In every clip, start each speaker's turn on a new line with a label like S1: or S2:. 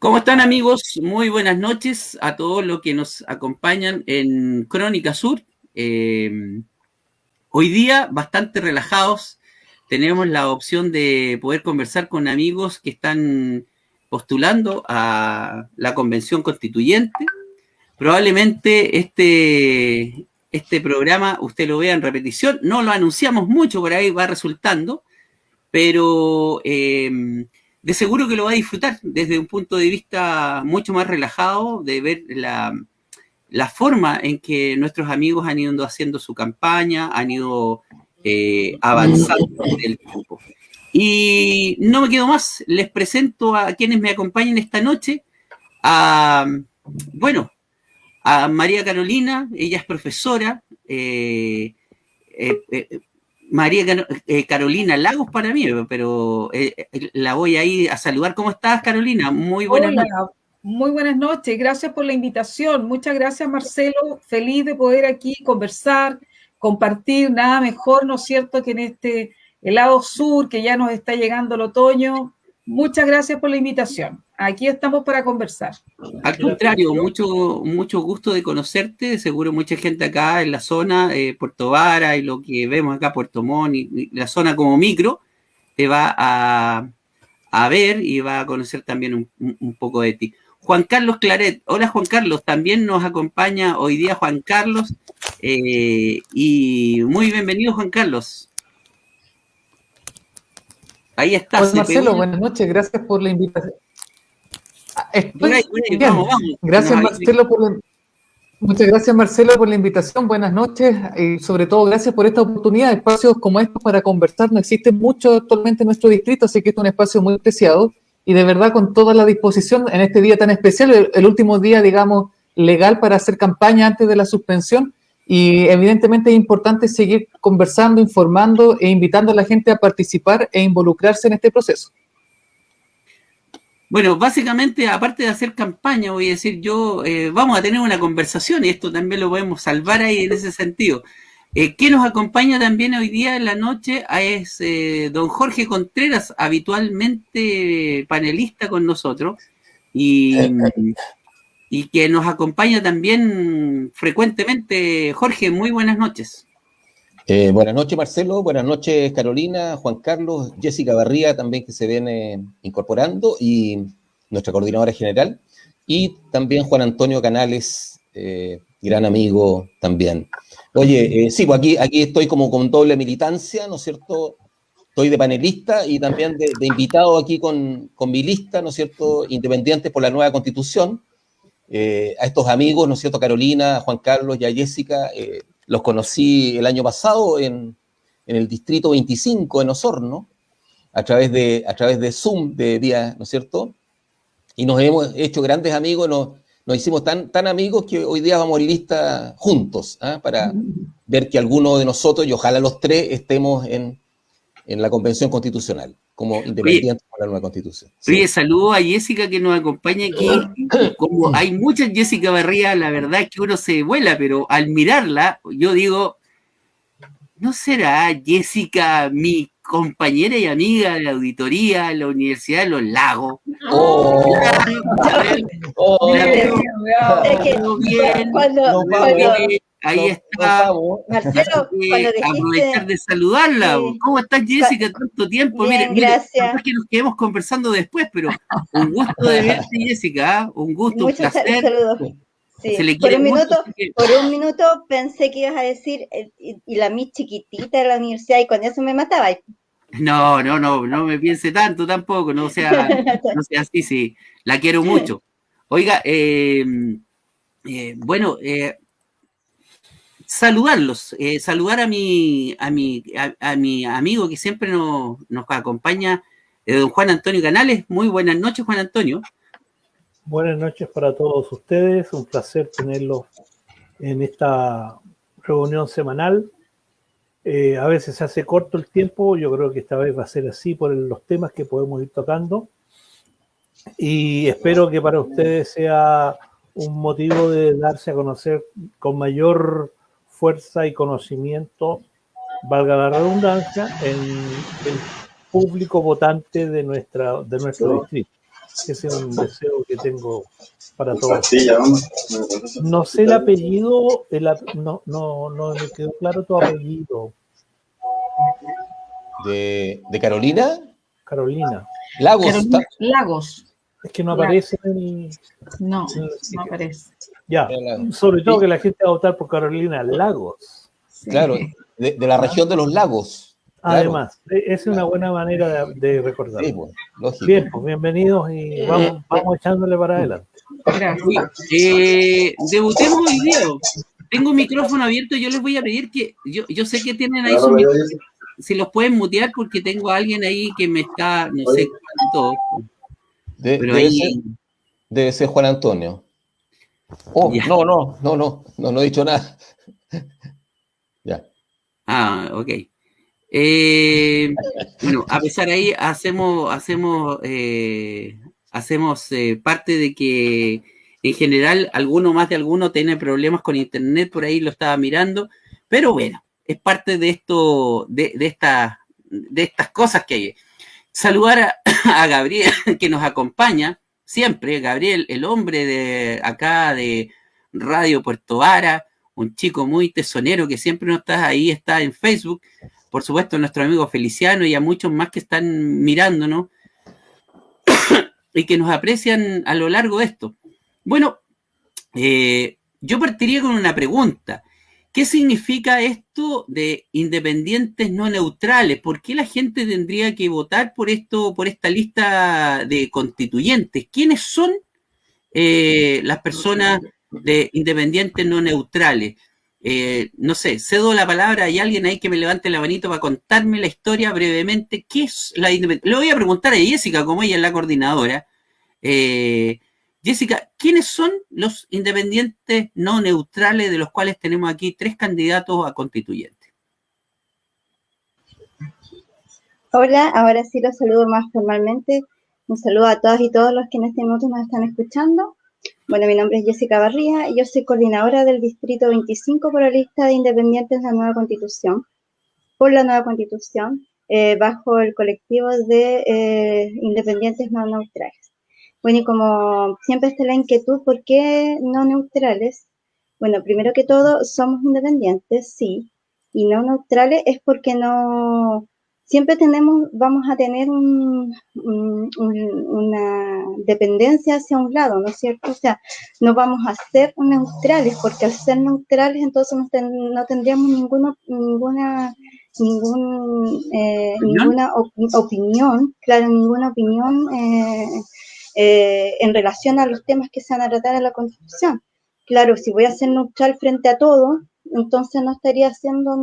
S1: ¿Cómo están, amigos? Muy buenas noches a todos los que nos acompañan en Crónica Sur. Hoy día bastante relajados, tenemos la opción de poder conversar con amigos que están postulando a la Convención Constituyente. Probablemente este programa usted lo vea en repetición, no lo anunciamos mucho, por ahí va resultando, pero de seguro que lo va a disfrutar desde un punto de vista mucho más relajado, de ver la forma en que nuestros amigos han ido haciendo su campaña, han ido avanzando en el tiempo. Y no me quedo más, les presento a quienes me acompañan esta noche, a, bueno, a María Carolina, ella es profesora, María Carolina Lagos para mí, pero la voy ahí a saludar. ¿Cómo estás, Carolina? Muy buenas
S2: Hola,
S1: noches.
S2: muy buenas noches. Gracias por la invitación. Muchas gracias, Marcelo. Feliz de poder aquí conversar, compartir. Nada mejor, ¿no es cierto?, que en este helado sur que ya nos está llegando el otoño. Muchas gracias por la invitación. Aquí estamos para conversar.
S1: Al contrario, mucho gusto de conocerte. Seguro mucha gente acá en la zona, Puerto Vara y lo que vemos acá, Puerto Montt y la zona como micro, te va a ver y va a conocer también un poco de ti. Juan Carlos Claret. Hola, Juan Carlos. También nos acompaña hoy día Juan Carlos. Y muy bienvenido, Juan Carlos. Ahí está.
S3: Hola, Marcelo, buenas noches. Gracias por la invitación.
S1: Vamos.
S3: Gracias, Marcelo, muchas gracias, Marcelo, por la invitación. Buenas noches y sobre todo gracias por esta oportunidad. Espacios como estos para conversar no existen mucho actualmente en nuestro distrito, así que es un espacio muy preciado y de verdad con toda la disposición en este día tan especial, el último día, digamos, legal para hacer campaña antes de la suspensión. Y evidentemente es importante seguir conversando, informando e invitando a la gente a participar e involucrarse en este proceso.
S1: Bueno, básicamente, aparte de hacer campaña, voy a decir yo, vamos a tener una conversación y esto también lo podemos salvar ahí en ese sentido. ¿Qué nos acompaña también hoy día en la noche? Es don Jorge Contreras, habitualmente panelista con nosotros y que nos acompaña también frecuentemente. Jorge, muy buenas noches.
S4: Buenas noches, Marcelo. Buenas noches, Carolina, Juan Carlos, Jessica Barría también que se viene incorporando y nuestra coordinadora general y también Juan Antonio Canales, gran amigo también. Oye, sí, pues aquí estoy como con doble militancia, ¿no es cierto? Estoy de panelista y también de invitado aquí con mi lista, ¿no es cierto? Independientes por la nueva Constitución. A estos amigos, ¿no es cierto? Carolina, Juan Carlos y a Jessica, los conocí el año pasado en el distrito 25 en Osorno, a través de Zoom de día, ¿no es cierto? Y nos hemos hecho grandes amigos, nos hicimos tan amigos que hoy día vamos en lista juntos, ¿eh? Para ver que alguno de nosotros, y ojalá los tres, estemos en la Convención Constitucional, como independientes por la nueva Constitución.
S1: Sí. Oye, saludo a Jessica que nos acompaña aquí. Como hay muchas Jessica Barría, la verdad es que uno se vuela, pero al mirarla, yo digo, ¿no será Jessica mi compañera y amiga de la auditoría en la Universidad de Los Lagos? Ahí está.
S5: Marcelo, cuando
S1: aprovechar de saludarla. ¿Cómo estás, Jessica? Tanto tiempo.
S5: Bien, gracias.
S1: Es que nos quedemos conversando después, pero un gusto de verte, Jessica. Un gusto, un placer.
S5: Saludos. Sí. Por un minuto pensé que ibas a decir y la mi chiquitita de la universidad y con eso me mataba.
S1: No me piense tanto tampoco, no sea así, sí. La quiero mucho. Oiga, bueno, saludarlos, saludar a mi amigo que siempre nos acompaña, don Juan Antonio Canales. Muy buenas noches, Juan Antonio.
S6: Buenas noches para todos ustedes, un placer tenerlos en esta reunión semanal. A veces se hace corto el tiempo, yo creo que esta vez va a ser así por los temas que podemos ir tocando y espero que para ustedes sea un motivo de darse a conocer con mayor fuerza y conocimiento, valga la redundancia, en el público votante de nuestro distrito. Ese es un deseo que tengo para todos. No sé el apellido, no me quedó claro tu apellido.
S4: ¿De Carolina?
S6: Carolina.
S4: Lagos.
S2: Lagos.
S6: Es que no aparece en el...
S2: No aparece.
S6: Ya, sobre todo que la gente va a votar por Carolina Lagos.
S2: Sí.
S4: Claro, de la región de los lagos.
S6: Además, esa es una buena manera de recordar.
S4: Sí, pues, lógico.
S6: Bien, pues bienvenidos y vamos echándole para adelante.
S2: Gracias.
S1: Debutemos hoy día. Tengo un micrófono abierto, yo les voy a pedir que, yo sé que tienen ahí sus micrófonos, si los pueden mutear porque tengo a alguien ahí que me está, no sé cuánto. Pero
S4: debe ser Juan Antonio. Oh,
S1: ya.
S4: No he dicho nada. Ya.
S1: Ah, ok. Bueno, a pesar de ahí, hacemos parte de que en general alguno más de alguno tiene problemas con internet, por ahí lo estaba mirando, pero bueno, es parte de esto, de estas cosas que hay. Saludar a Gabriel, que nos acompaña siempre, Gabriel, el hombre de acá de Radio Puerto Vara, un chico muy tesonero que siempre nos está ahí, está en Facebook. Por supuesto, a nuestro amigo Feliciano y a muchos más que están mirándonos y que nos aprecian a lo largo de esto. Bueno, yo partiría con una pregunta. ¿Qué significa esto de independientes no neutrales? ¿Por qué la gente tendría que votar por esta lista de constituyentes? ¿Quiénes son las personas de independientes no neutrales? No sé, cedo la palabra, hay alguien ahí que me levante la manito para contarme la historia brevemente. ¿Qué es la independencia? Le voy a preguntar a Jessica, como ella es la coordinadora. Jessica, ¿quiénes son los independientes no neutrales de los cuales tenemos aquí 3 candidatos a constituyentes?
S5: Hola, ahora sí los saludo más formalmente. Un saludo a todas y todos los que en este momento nos están escuchando. Bueno, mi nombre es Jessica Barría y yo soy coordinadora del Distrito 25 por la lista de independientes de la nueva Constitución, bajo el colectivo de independientes no neutrales. Bueno, y como siempre está la inquietud, ¿por qué no neutrales? Bueno, primero que todo, somos independientes, sí, y no neutrales es porque no... Siempre vamos a tener una dependencia hacia un lado, ¿no es cierto? O sea, no vamos a ser neutrales, porque al ser neutrales entonces no tendríamos ninguna opinión, claro, ninguna opinión en relación a los temas que se van a tratar en la Constitución. Claro, si voy a ser neutral frente a todo, entonces no estaría haciendo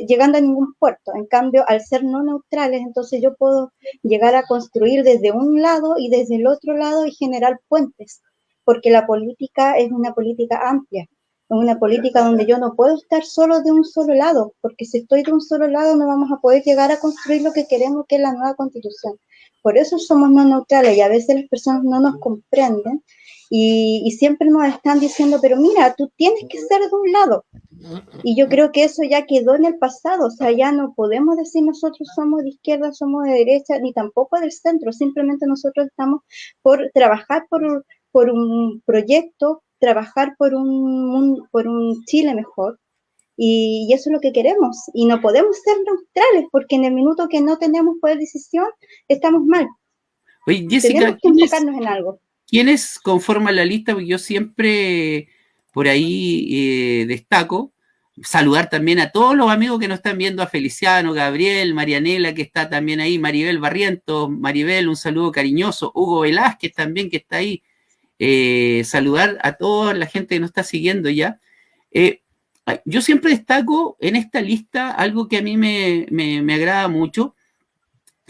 S5: llegando a ningún puerto. En cambio, al ser no neutrales, entonces yo puedo llegar a construir desde un lado y desde el otro lado y generar puentes, porque la política es una política amplia, es una política donde yo no puedo estar solo de un solo lado, porque si estoy de un solo lado no vamos a poder llegar a construir lo que queremos, que es la nueva Constitución. Por eso somos no neutrales y a veces las personas no nos comprenden y siempre nos están diciendo, pero mira, tú tienes que ser de un lado. Y yo creo que eso ya quedó en el pasado, o sea, ya no podemos decir nosotros somos de izquierda, somos de derecha, ni tampoco del centro, simplemente nosotros estamos por trabajar por un proyecto, trabajar por un Chile mejor, y eso es lo que queremos, y no podemos ser neutrales, porque en el minuto que no tenemos poder de decisión, estamos mal.
S1: Oye, Jessica,
S5: tenemos que enfocarnos en algo.
S1: ¿Quiénes conforman la lista? Porque yo siempre por ahí destaco, saludar también a todos los amigos que nos están viendo, a Feliciano, Gabriel, Marianela, que está también ahí, Maribel Barrientos, Maribel, un saludo cariñoso, Hugo Velázquez también, que está ahí, saludar a toda la gente que nos está siguiendo ya. Yo siempre destaco en esta lista algo que a mí me agrada mucho,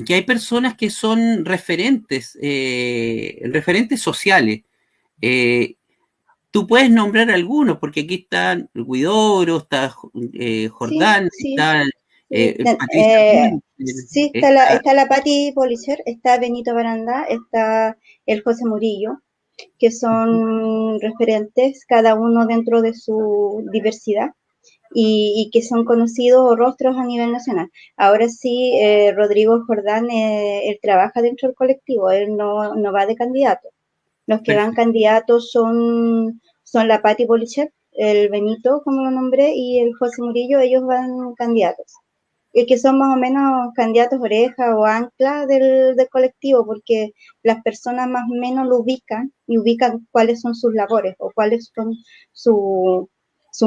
S1: que hay personas que son referentes sociales. Tú puedes nombrar algunos, porque aquí están Huidobro, está Jordán,
S5: sí.
S1: está
S5: sí, está la Pati Policer, está Benito Baranda, está el José Murillo, que son referentes, cada uno dentro de su diversidad. y que son conocidos rostros a nivel nacional. Ahora sí, Rodrigo Jordán, él trabaja dentro del colectivo, él no va de candidato. Los que van candidatos son la Patti Polichet, el Benito, como lo nombré, y el José Murillo, ellos van candidatos. Y que son más o menos candidatos oreja o ancla del colectivo, porque las personas más o menos lo ubican y ubican cuáles son sus labores o cuáles son su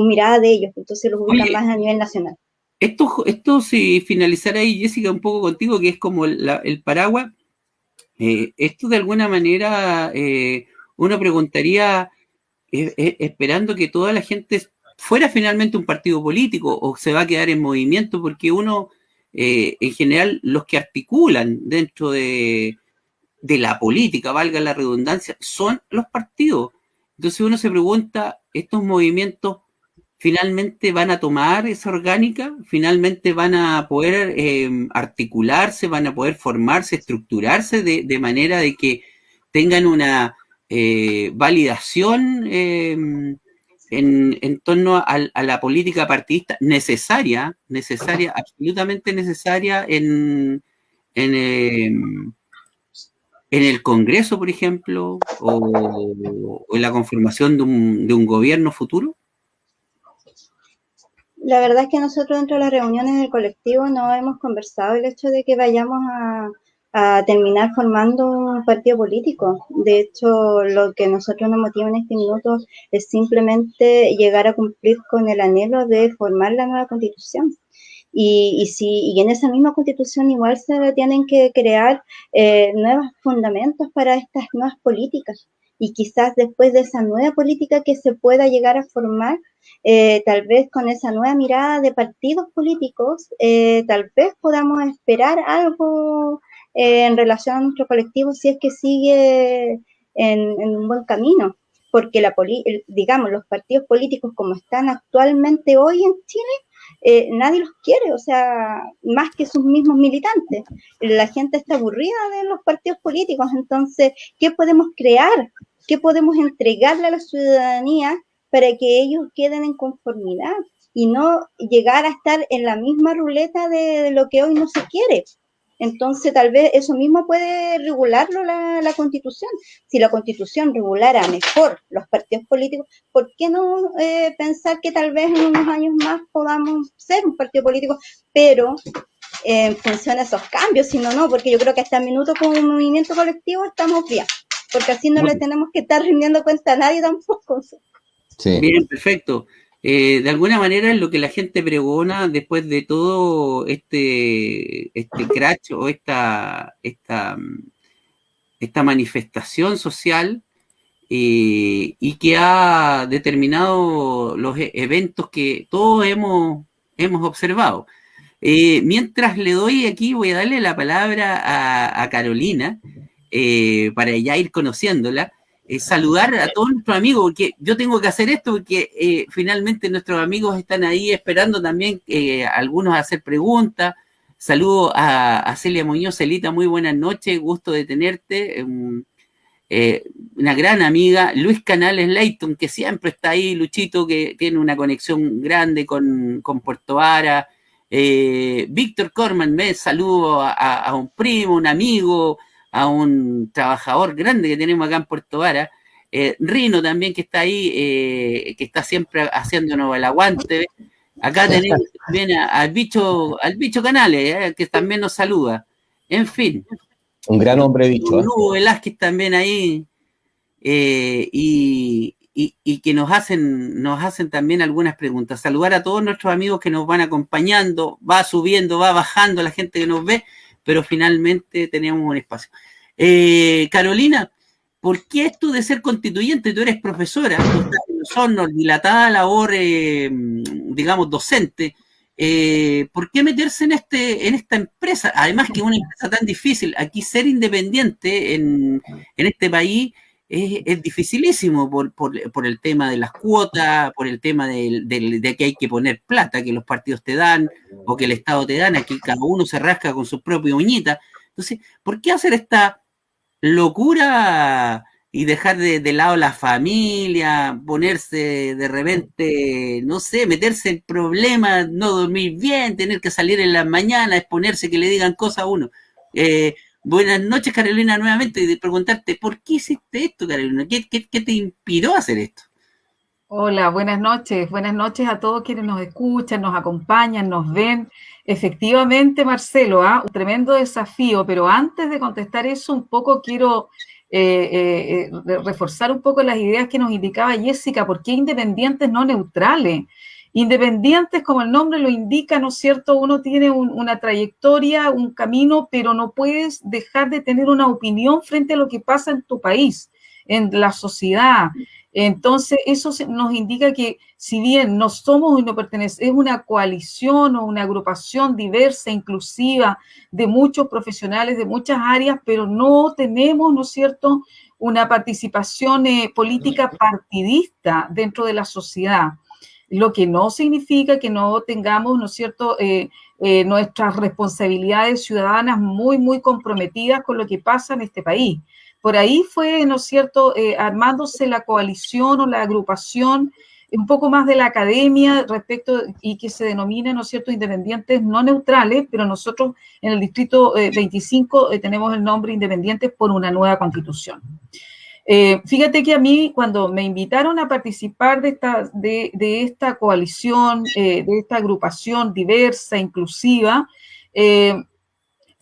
S5: mirada de ellos, entonces los ubican más a nivel nacional.
S1: Esto si finalizara ahí, Jessica, un poco contigo, que es como el paraguas, esto de alguna manera uno preguntaría, esperando que toda la gente fuera finalmente un partido político o se va a quedar en movimiento, porque uno, en general, los que articulan dentro de la política, valga la redundancia, son los partidos. Entonces uno se pregunta, ¿estos movimientos finalmente van a tomar esa orgánica? ¿Finalmente van a poder articularse, van a poder formarse, estructurarse de manera de que tengan una validación en torno a la política partidista necesaria, absolutamente necesaria en el Congreso, por ejemplo, o en la conformación de un gobierno futuro?
S5: La verdad es que nosotros dentro de las reuniones del colectivo no hemos conversado el hecho de que vayamos a terminar formando un partido político. De hecho, lo que nosotros nos motiva en este minuto es simplemente llegar a cumplir con el anhelo de formar la nueva constitución. Y en esa misma constitución igual se tienen que crear nuevos fundamentos para estas nuevas políticas. Y quizás después de esa nueva política que se pueda llegar a formar, tal vez con esa nueva mirada de partidos políticos, tal vez podamos esperar algo en relación a nuestro colectivo si es que sigue en un buen camino. Porque digamos, los partidos políticos como están actualmente hoy en Chile, nadie los quiere, o sea, más que sus mismos militantes. La gente está aburrida de los partidos políticos, entonces, ¿qué podemos crear? ¿Qué podemos entregarle a la ciudadanía para que ellos queden en conformidad y no llegar a estar en la misma ruleta de lo que hoy no se quiere? Entonces, tal vez eso mismo puede regularlo la Constitución. Si la Constitución regulara mejor los partidos políticos, ¿por qué no pensar que tal vez en unos años más podamos ser un partido político, pero en función de esos cambios? Si no, porque yo creo que hasta el minuto con un movimiento colectivo estamos bien, porque así no le tenemos que estar rindiendo cuenta a nadie tampoco.
S1: Sí. Bien, perfecto. De alguna manera es lo que la gente pregona después de todo este crash o esta manifestación social y que ha determinado los eventos que todos hemos observado. Mientras le doy aquí, voy a darle la palabra a Carolina para ya ir conociéndola. Saludar a todos nuestros amigos, porque yo tengo que hacer esto porque finalmente nuestros amigos están ahí esperando también algunos a hacer preguntas. Saludo a Celia Muñoz. Celita, muy buenas noches, gusto de tenerte, una gran amiga. Luis Canales Leighton, que siempre está ahí, Luchito, que tiene una conexión grande con Puerto Vara. Víctor Corman, me saludo a un primo, un amigo, a un trabajador grande que tenemos acá en Puerto Vara, Rino también, que está ahí, que está siempre haciéndonos el aguante. Acá tenemos también al bicho Canales, que también nos saluda. En fin.
S4: Un gran hombre, bicho.
S1: Hugo Velázquez también ahí, y que nos hacen también algunas preguntas. Saludar a todos nuestros amigos que nos van acompañando, va subiendo, va bajando la gente que nos ve, pero finalmente tenemos un espacio. Carolina, ¿por qué esto de ser constituyente? Tú eres profesora, tú estás en los hornos, dilatada labor, digamos, docente. ¿Por qué meterse en esta empresa? Además que es una empresa tan difícil. Aquí ser independiente en este país es dificilísimo por el tema de las cuotas, por el tema de que hay que poner plata que los partidos te dan o que el Estado te dan. Aquí cada uno se rasca con su propia uñita. Entonces, ¿por qué hacer esta locura y dejar de lado la familia, ponerse de repente, no sé, meterse en problemas, no dormir bien, tener que salir en las mañanas, exponerse, que le digan cosas a uno. Buenas noches, Carolina, nuevamente, y de preguntarte, ¿por qué hiciste esto, Carolina? ¿Qué te inspiró a hacer esto?
S2: Hola, buenas noches a todos quienes nos escuchan, nos acompañan, nos ven. Efectivamente, Marcelo, un tremendo desafío, pero antes de contestar eso, un poco quiero reforzar un poco las ideas que nos indicaba Jessica. ¿Por qué independientes, no neutrales? Independientes, como el nombre lo indica, ¿no es cierto? Uno tiene una trayectoria, un camino, pero no puedes dejar de tener una opinión frente a lo que pasa en tu país, en la sociedad. Entonces, eso nos indica que si bien no somos y no pertenecemos, es una coalición o una agrupación diversa, inclusiva, de muchos profesionales de muchas áreas, pero no tenemos, ¿no es cierto?, una participación política partidista dentro de la sociedad, lo que no significa que no tengamos, ¿no es cierto?, nuestras responsabilidades ciudadanas muy, muy comprometidas con lo que pasa en este país. Por ahí fue, ¿no es cierto?, armándose la coalición o la agrupación, un poco más de la academia respecto, y que se denomina, ¿no es cierto?, independientes no neutrales, pero nosotros en el distrito 25 tenemos el nombre Independientes por una nueva constitución. Fíjate que a mí, cuando me invitaron a participar de esta coalición, de esta agrupación diversa, inclusiva,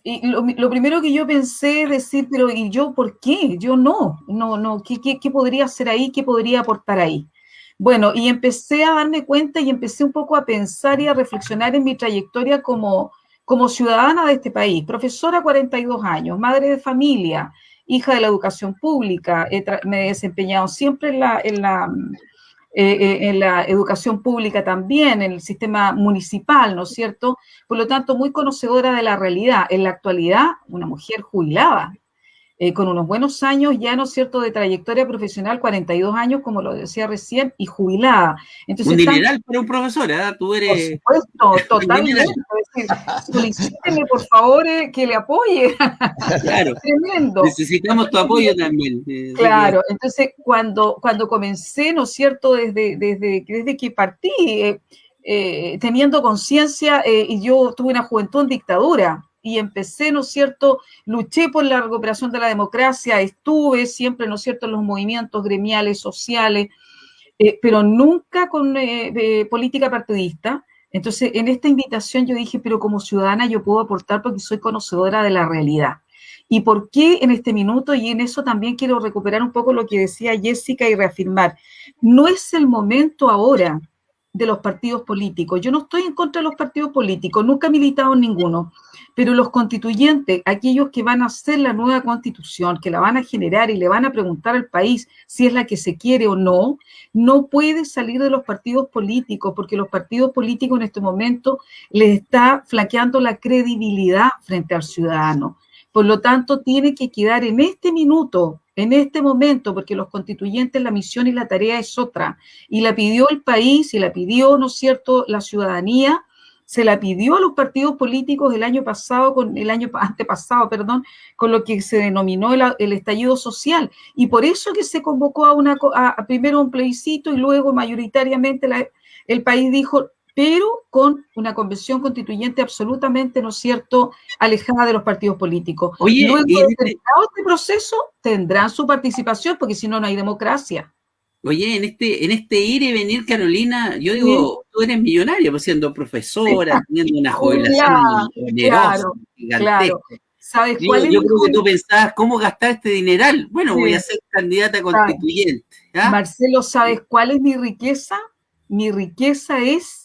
S2: y lo primero que yo pensé es decir, pero ¿y yo por qué? Yo no, ¿qué podría hacer ahí? ¿Qué podría aportar ahí? Bueno, y empecé a darme cuenta y empecé un poco a pensar y a reflexionar en mi trayectoria como ciudadana de este país, profesora 42 años, madre de familia, hija de la educación pública, me he desempeñado siempre en la educación pública también, en el sistema municipal, ¿no es cierto? Por lo tanto, muy conocedora de la realidad. En la actualidad, una mujer jubilada, con unos buenos años ya, ¿no es cierto?, de trayectoria profesional, 42 años, como lo decía recién, y jubilada. Entonces,
S1: Un dineral para un profesor, ¿eh? Tú eres...
S2: Por supuesto, totalmente. Es decir, solicíteme, por favor, que le apoye.
S1: Claro.
S2: Tremendo.
S1: Necesitamos tu apoyo también.
S2: Claro, entonces cuando comencé, ¿no es cierto?, desde que partí, teniendo conciencia, y yo tuve una juventud en dictadura, y empecé, ¿no es cierto?, luché por la recuperación de la democracia, estuve siempre, ¿no es cierto?, en los movimientos gremiales, sociales, pero nunca con política partidista. Entonces, en esta invitación yo dije, pero como ciudadana yo puedo aportar porque soy conocedora de la realidad. ¿Y por qué en este minuto? Y en eso también quiero recuperar un poco lo que decía Jessica y reafirmar. No es el momento ahora de los partidos políticos. Yo no estoy en contra de los partidos políticos, nunca he militado en ninguno, pero los constituyentes, aquellos que van a hacer la nueva constitución, que la van a generar y le van a preguntar al país si es la que se quiere o no, no puede salir de los partidos políticos, porque los partidos políticos en este momento les está flaqueando la credibilidad frente al ciudadano. Por lo tanto, tiene que quedar en este minuto, en este momento, porque los constituyentes, la misión y la tarea es otra. Y la pidió el país, y la pidió, ¿no es cierto?, la ciudadanía, se la pidió a los partidos políticos el año antepasado, con lo que se denominó el estallido social. Y por eso que se convocó a primero un plebiscito y luego mayoritariamente el país dijo, pero con una convención constituyente absolutamente, ¿no es cierto?, alejada de los partidos políticos.
S1: Oye,
S2: luego de terminado este proceso, tendrán su participación, porque si no, no hay democracia.
S1: Oye, en este ir y venir, Carolina, yo digo, tú eres millonaria, pues siendo profesora, teniendo una jubilación onerosa, gigantesca.
S2: ¿Sabes cuál es?
S1: Yo creo que tú pensabas, ¿cómo gastar este dineral? Bueno, voy a ser candidata constituyente. ¿Ah?
S2: Marcelo, ¿sabes cuál es mi riqueza? Mi riqueza es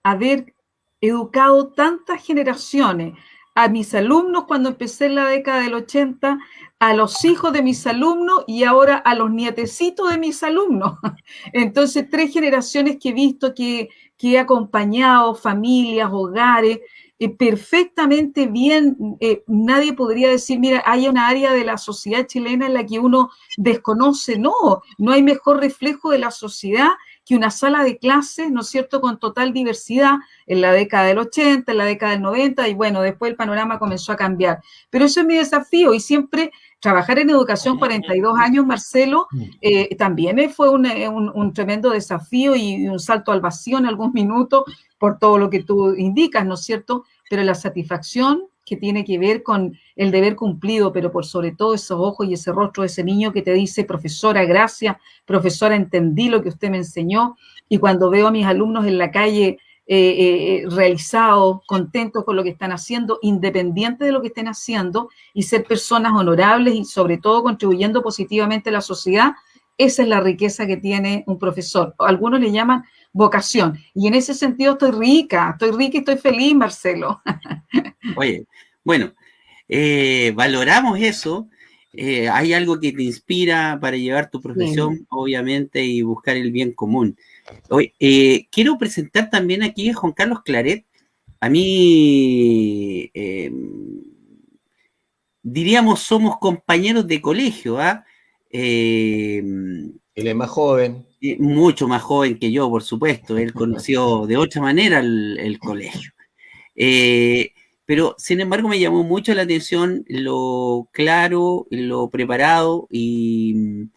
S2: haber educado tantas generaciones, a mis alumnos cuando empecé en la década del 80, a los hijos de mis alumnos y ahora a los nietecitos de mis alumnos. Entonces, 3 generaciones que he visto, que he acompañado, familias, hogares, perfectamente bien. Nadie podría decir, mira, hay una área de la sociedad chilena en la que uno desconoce. No hay mejor reflejo de la sociedad que una sala de clases, ¿no es cierto?, con total diversidad en la década del 80, en la década del 90, y bueno, después el panorama comenzó a cambiar. Pero eso es mi desafío, y siempre Trabajar en educación 42 años, Marcelo, también fue un tremendo desafío y un salto al vacío en algún minuto por todo lo que tú indicas, ¿no es cierto? Pero la satisfacción que tiene que ver con el deber cumplido, pero por sobre todo esos ojos y ese rostro de ese niño que te dice, profesora, gracias, profesora, entendí lo que usted me enseñó, y cuando veo a mis alumnos en la calle realizados, contentos con lo que están haciendo, independiente de lo que estén haciendo, y ser personas honorables y sobre todo contribuyendo positivamente a la sociedad, esa es la riqueza que tiene un profesor. Algunos le llaman vocación, y en ese sentido estoy rica y estoy feliz, Marcelo.
S1: Oye, bueno, valoramos eso. Hay algo que te inspira para llevar tu profesión, obviamente, y buscar el bien común. Hoy, quiero presentar también aquí a Juan Carlos Claret. A mí, diríamos, somos compañeros de colegio, ¿ah?
S4: Él es más joven.
S1: Mucho más joven que yo, por supuesto. Él conoció de otra manera el colegio. Pero, sin embargo, me llamó mucho la atención lo claro, lo preparado, y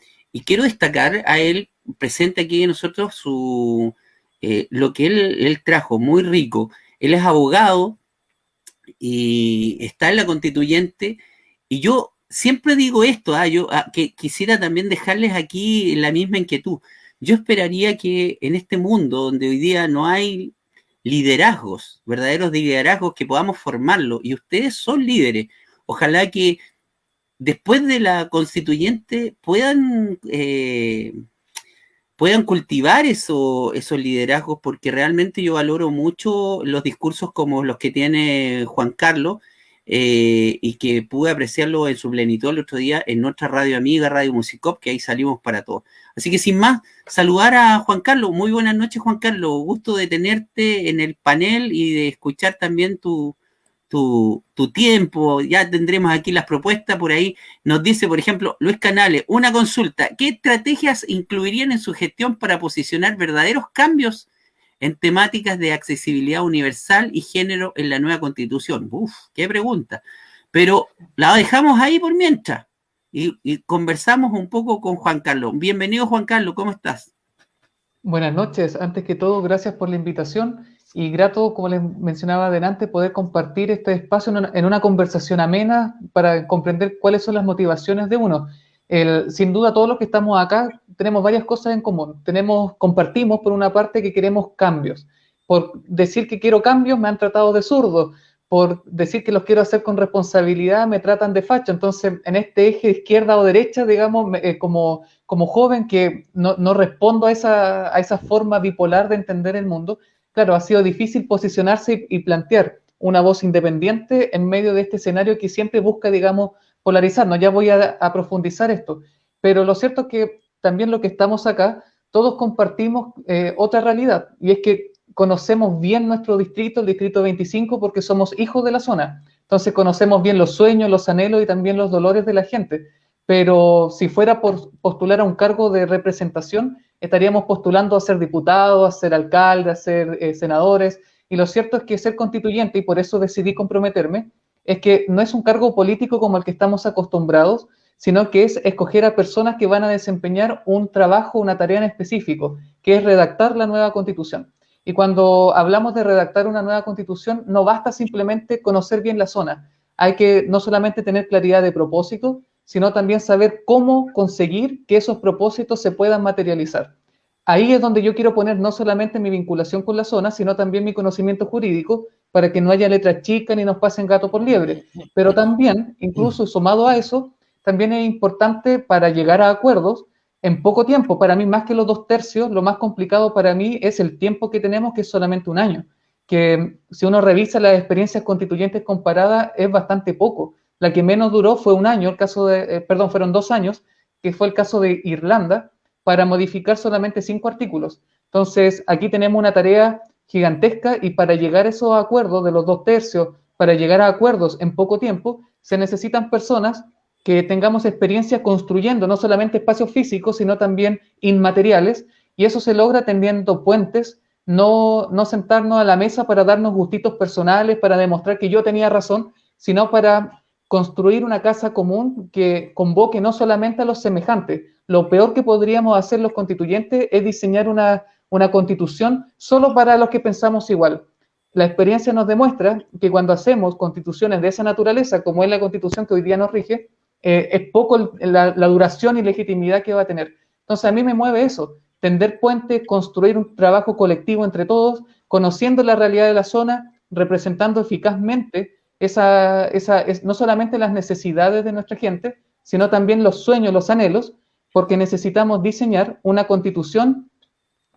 S1: quiero destacar a él, presente aquí de nosotros, lo que él trajo, muy rico. Él es abogado y está en la constituyente, y yo siempre digo esto, que quisiera también dejarles aquí la misma inquietud. Yo esperaría que en este mundo donde hoy día no hay liderazgos, verdaderos liderazgos, que podamos formarlo, y ustedes son líderes. Ojalá que después de la constituyente puedan cultivar esos liderazgos, porque realmente yo valoro mucho los discursos como los que tiene Juan Carlos, y que pude apreciarlo en su plenitud el otro día en nuestra radio amiga, Radio Musicop, que ahí salimos para todos. Así que sin más, saludar a Juan Carlos. Muy buenas noches, Juan Carlos. Gusto de tenerte en el panel y de escuchar también tu tiempo. Ya tendremos aquí las propuestas. Por ahí nos dice, por ejemplo, Luis Canales, una consulta: ¿qué estrategias incluirían en su gestión para posicionar verdaderos cambios en temáticas de accesibilidad universal y género en la nueva Constitución? Uf, qué pregunta. Pero la dejamos ahí por mientras y conversamos un poco con Juan Carlos. Bienvenido, Juan Carlos, ¿cómo estás?
S3: Buenas noches. Antes que todo, gracias por la invitación y grato, como les mencionaba adelante, poder compartir este espacio en una conversación amena para comprender cuáles son las motivaciones de uno. Sin duda, todos los que estamos acá tenemos varias cosas en común. Compartimos, por una parte, que queremos cambios. Por decir que quiero cambios, me han tratado de zurdo. Por decir que los quiero hacer con responsabilidad, me tratan de facho. Entonces, en este eje izquierda o derecha, digamos, como joven que no respondo a esa forma bipolar de entender el mundo, claro, ha sido difícil posicionarse y plantear una voz independiente en medio de este escenario que siempre busca, digamos, polarizarnos. Ya voy a profundizar esto, pero lo cierto es que también lo que estamos acá, todos compartimos otra realidad, y es que conocemos bien nuestro distrito, el distrito 25, porque somos hijos de la zona. Entonces conocemos bien los sueños, los anhelos y también los dolores de la gente. Pero si fuera por postular a un cargo de representación, estaríamos postulando a ser diputados, a ser alcaldes, a ser senadores. Y lo cierto es que ser constituyente, y por eso decidí comprometerme, es que no es un cargo político como el que estamos acostumbrados, sino que es escoger a personas que van a desempeñar un trabajo, una tarea en específico, que es redactar la nueva Constitución. Y cuando hablamos de redactar una nueva Constitución, no basta simplemente conocer bien la zona. Hay que no solamente tener claridad de propósito, sino también saber cómo conseguir que esos propósitos se puedan materializar. Ahí es donde yo quiero poner no solamente mi vinculación con la zona, sino también mi conocimiento jurídico, para que no haya letras chicas ni nos pasen gato por liebre. Pero también, incluso sumado a eso, también es importante para llegar a acuerdos en poco tiempo. Para mí, más que los 2/3, lo más complicado para mí es el tiempo que tenemos, que es solamente un año. Que si uno revisa las experiencias constituyentes comparadas, es bastante poco. La que menos duró fue un año, fueron 2 años, que fue el caso de Irlanda, para modificar solamente 5 artículos. Entonces, aquí tenemos una tarea gigantesca, y para llegar a esos acuerdos de los 2/3, para llegar a acuerdos en poco tiempo, se necesitan personas que tengamos experiencia construyendo no solamente espacios físicos, sino también inmateriales, y eso se logra tendiendo puentes, no sentarnos a la mesa para darnos gustitos personales, para demostrar que yo tenía razón, sino para construir una casa común que convoque no solamente a los semejantes. Lo peor que podríamos hacer los constituyentes es diseñar una constitución solo para los que pensamos igual. La experiencia nos demuestra que cuando hacemos constituciones de esa naturaleza, como es la constitución que hoy día nos rige, es poco la duración y legitimidad que va a tener. Entonces a mí me mueve eso, tender puentes, construir un trabajo colectivo entre todos, conociendo la realidad de la zona, representando eficazmente no solamente las necesidades de nuestra gente, sino también los sueños, los anhelos, porque necesitamos diseñar una constitución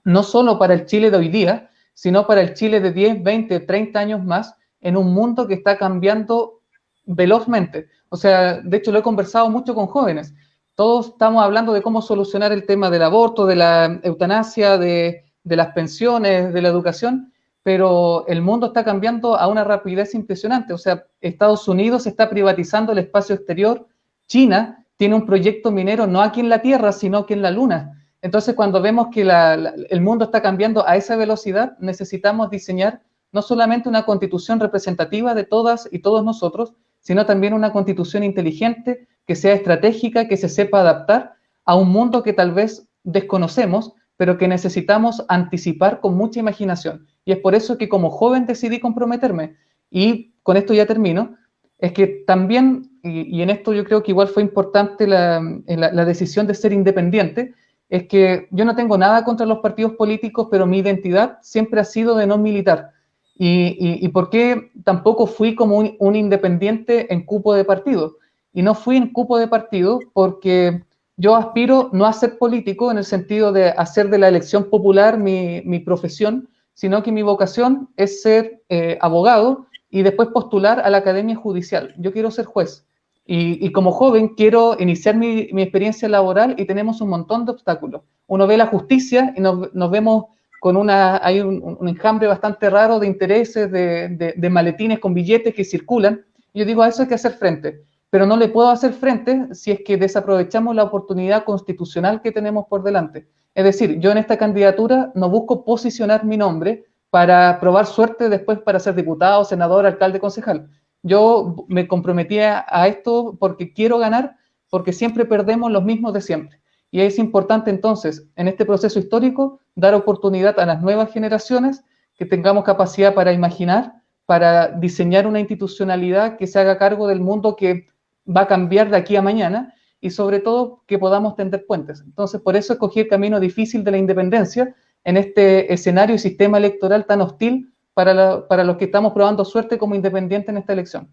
S3: no solo para el Chile de hoy día, sino para el Chile de 10, 20, 30 años más, en un mundo que está cambiando velozmente. O sea, de hecho lo he conversado mucho con jóvenes. Todos estamos hablando de cómo solucionar el tema del aborto, de la eutanasia, de las pensiones, de la educación, pero el mundo está cambiando a una rapidez impresionante. O sea, Estados Unidos está privatizando el espacio exterior, China tiene un proyecto minero no aquí en la Tierra, sino aquí en la Luna. Entonces, cuando vemos que el mundo está cambiando a esa velocidad, necesitamos diseñar no solamente una constitución representativa de todas y todos nosotros, sino también una constitución inteligente, que sea estratégica, que se sepa adaptar a un mundo que tal vez desconocemos, pero que necesitamos anticipar con mucha imaginación. Y es por eso que como joven decidí comprometerme. Y con esto ya termino, es que también, y en esto yo creo que igual fue importante la decisión de ser independiente, es que yo no tengo nada contra los partidos políticos, pero mi identidad siempre ha sido de no militar. ¿Y por qué tampoco fui como un independiente en cupo de partido? Y no fui en cupo de partido porque yo aspiro no a ser político en el sentido de hacer de la elección popular mi profesión, sino que mi vocación es ser abogado y después postular a la Academia Judicial. Yo quiero ser juez. Y como joven quiero iniciar mi experiencia laboral y tenemos un montón de obstáculos. Uno ve la justicia y nos vemos con hay un enjambre bastante raro de intereses, de maletines con billetes que circulan. Y yo digo, a eso hay que hacer frente. Pero no le puedo hacer frente si es que desaprovechamos la oportunidad constitucional que tenemos por delante. Es decir, yo en esta candidatura no busco posicionar mi nombre para probar suerte después para ser diputado, senador, alcalde, concejal. Yo me comprometí a esto porque quiero ganar, porque siempre perdemos los mismos de siempre. Y es importante entonces, en este proceso histórico, dar oportunidad a las nuevas generaciones, que tengamos capacidad para imaginar, para diseñar una institucionalidad que se haga cargo del mundo que va a cambiar de aquí a mañana, y sobre todo que podamos tender puentes. Entonces, por eso escogí el camino difícil de la independencia en este escenario y sistema electoral tan hostil para los que estamos probando suerte como independientes en esta elección.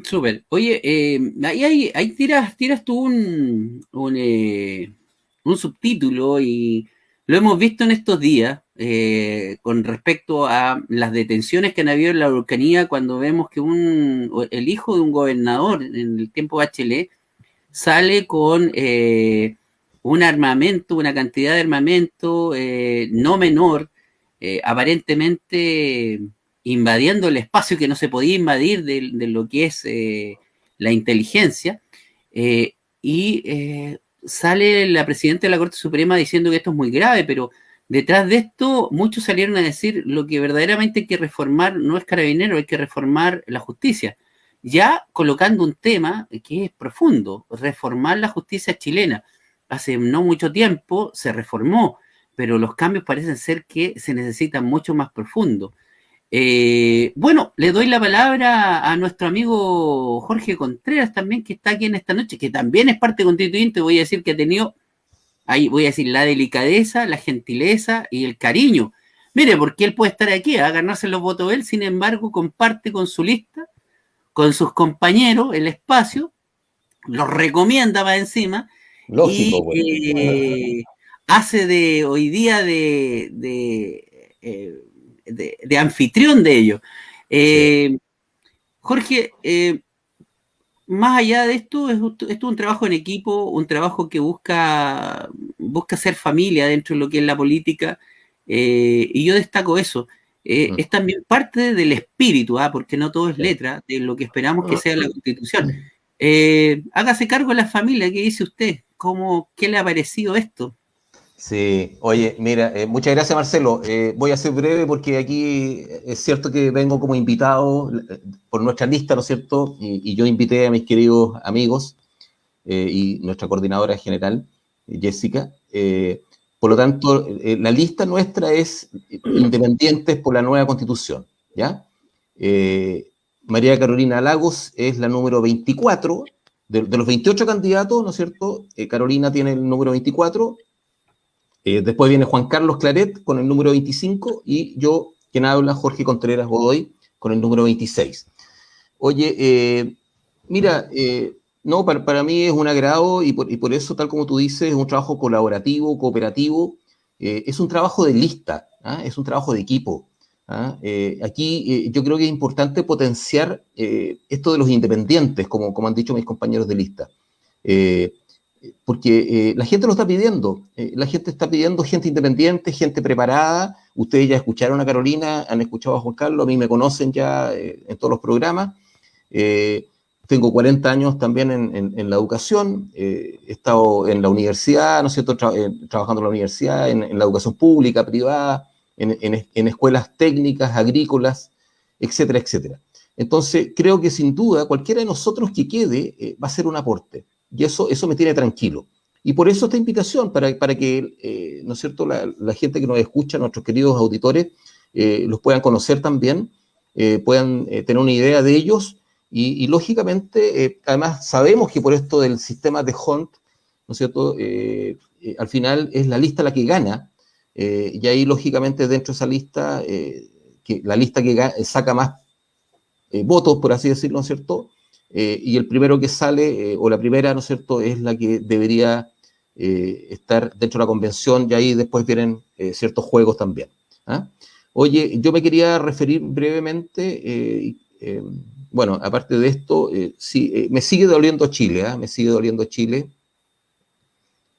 S1: Súper. Oye, ahí tiras tú un subtítulo y lo hemos visto en estos días con respecto a las detenciones que han habido en la Araucanía cuando vemos que el hijo de un gobernador en el tiempo Bachelet sale con un armamento, una cantidad de armamento no menor, aparentemente invadiendo el espacio que no se podía invadir de lo que es la inteligencia, y sale la presidenta de la Corte Suprema diciendo que esto es muy grave, pero detrás de esto muchos salieron a decir lo que verdaderamente hay que reformar no es Carabineros, hay que reformar la justicia, ya colocando un tema que es profundo, reformar la justicia chilena. Hace no mucho tiempo se reformó, pero los cambios parecen ser que se necesitan mucho más profundo. Bueno, le doy la palabra a nuestro amigo Jorge Contreras también, que está aquí en esta noche, que también es parte constituyente. Voy a decir que ha tenido, ahí voy a decir, la delicadeza, la gentileza y el cariño. Mire, porque él puede estar aquí a ganarse los votos de él, sin embargo, comparte con su lista, con sus compañeros, el espacio, los recomienda para encima. Lógico, y hace de hoy día de anfitrión de ellos. Sí. Jorge, más allá de esto, esto es un trabajo en equipo, un trabajo que busca ser familia dentro de lo que es la política, y yo destaco eso. Es también parte del espíritu, porque no todo es letra, de lo que esperamos que sea la Constitución. Hágase cargo de la familia, ¿qué dice usted? ¿Qué le ha parecido esto?
S4: Sí, oye, mira, muchas gracias Marcelo. Voy a ser breve porque aquí es cierto que vengo como invitado por nuestra lista, ¿no es cierto? Y yo invité a mis queridos amigos y nuestra coordinadora general, Jessica. Por lo tanto, la lista nuestra es Independientes por la Nueva Constitución, ¿ya? María Carolina Lagos es la número 24. De los 28 candidatos, ¿no es cierto? Carolina tiene el número 24. Después viene Juan Carlos Claret con el número 25 y yo, quien habla, Jorge Contreras Godoy, con el número 26. Oye, mira, no, para mí es un agrado y por eso, tal como tú dices, es un trabajo colaborativo, cooperativo, es un trabajo de lista, ¿ah? Es un trabajo de equipo. ¿Ah? Aquí yo creo que es importante potenciar esto de los independientes, como han dicho mis compañeros de lista. Porque la gente lo está pidiendo, la gente está pidiendo gente independiente, gente preparada. Ustedes ya escucharon a Carolina, han escuchado a Juan Carlos, a mí me conocen ya en todos los programas. Tengo 40 años también en la educación, he estado en la universidad, ¿no es cierto? Trabajando en la universidad, en la educación pública, privada, en escuelas técnicas, agrícolas, etcétera, etcétera. Entonces, creo que sin duda cualquiera de nosotros que quede va a ser un aporte. Y eso me tiene tranquilo. Y por eso esta invitación, para que, ¿no es cierto?, la gente que nos escucha, nuestros queridos auditores, los puedan conocer también, puedan tener una idea de ellos. Y lógicamente, además, sabemos que por esto del sistema de Hunt, ¿no es cierto?, al final es la lista la que gana. Y ahí, lógicamente, dentro de esa lista, la lista que saca más votos, por así decirlo, ¿no es cierto?, y el primero que sale, o la primera, ¿no es cierto?, es la que debería estar dentro de la convención, y ahí después vienen ciertos juegos también. ¿Ah? Oye, yo me quería referir brevemente, bueno, aparte de esto, sí, me sigue doliendo Chile, me sigue doliendo Chile,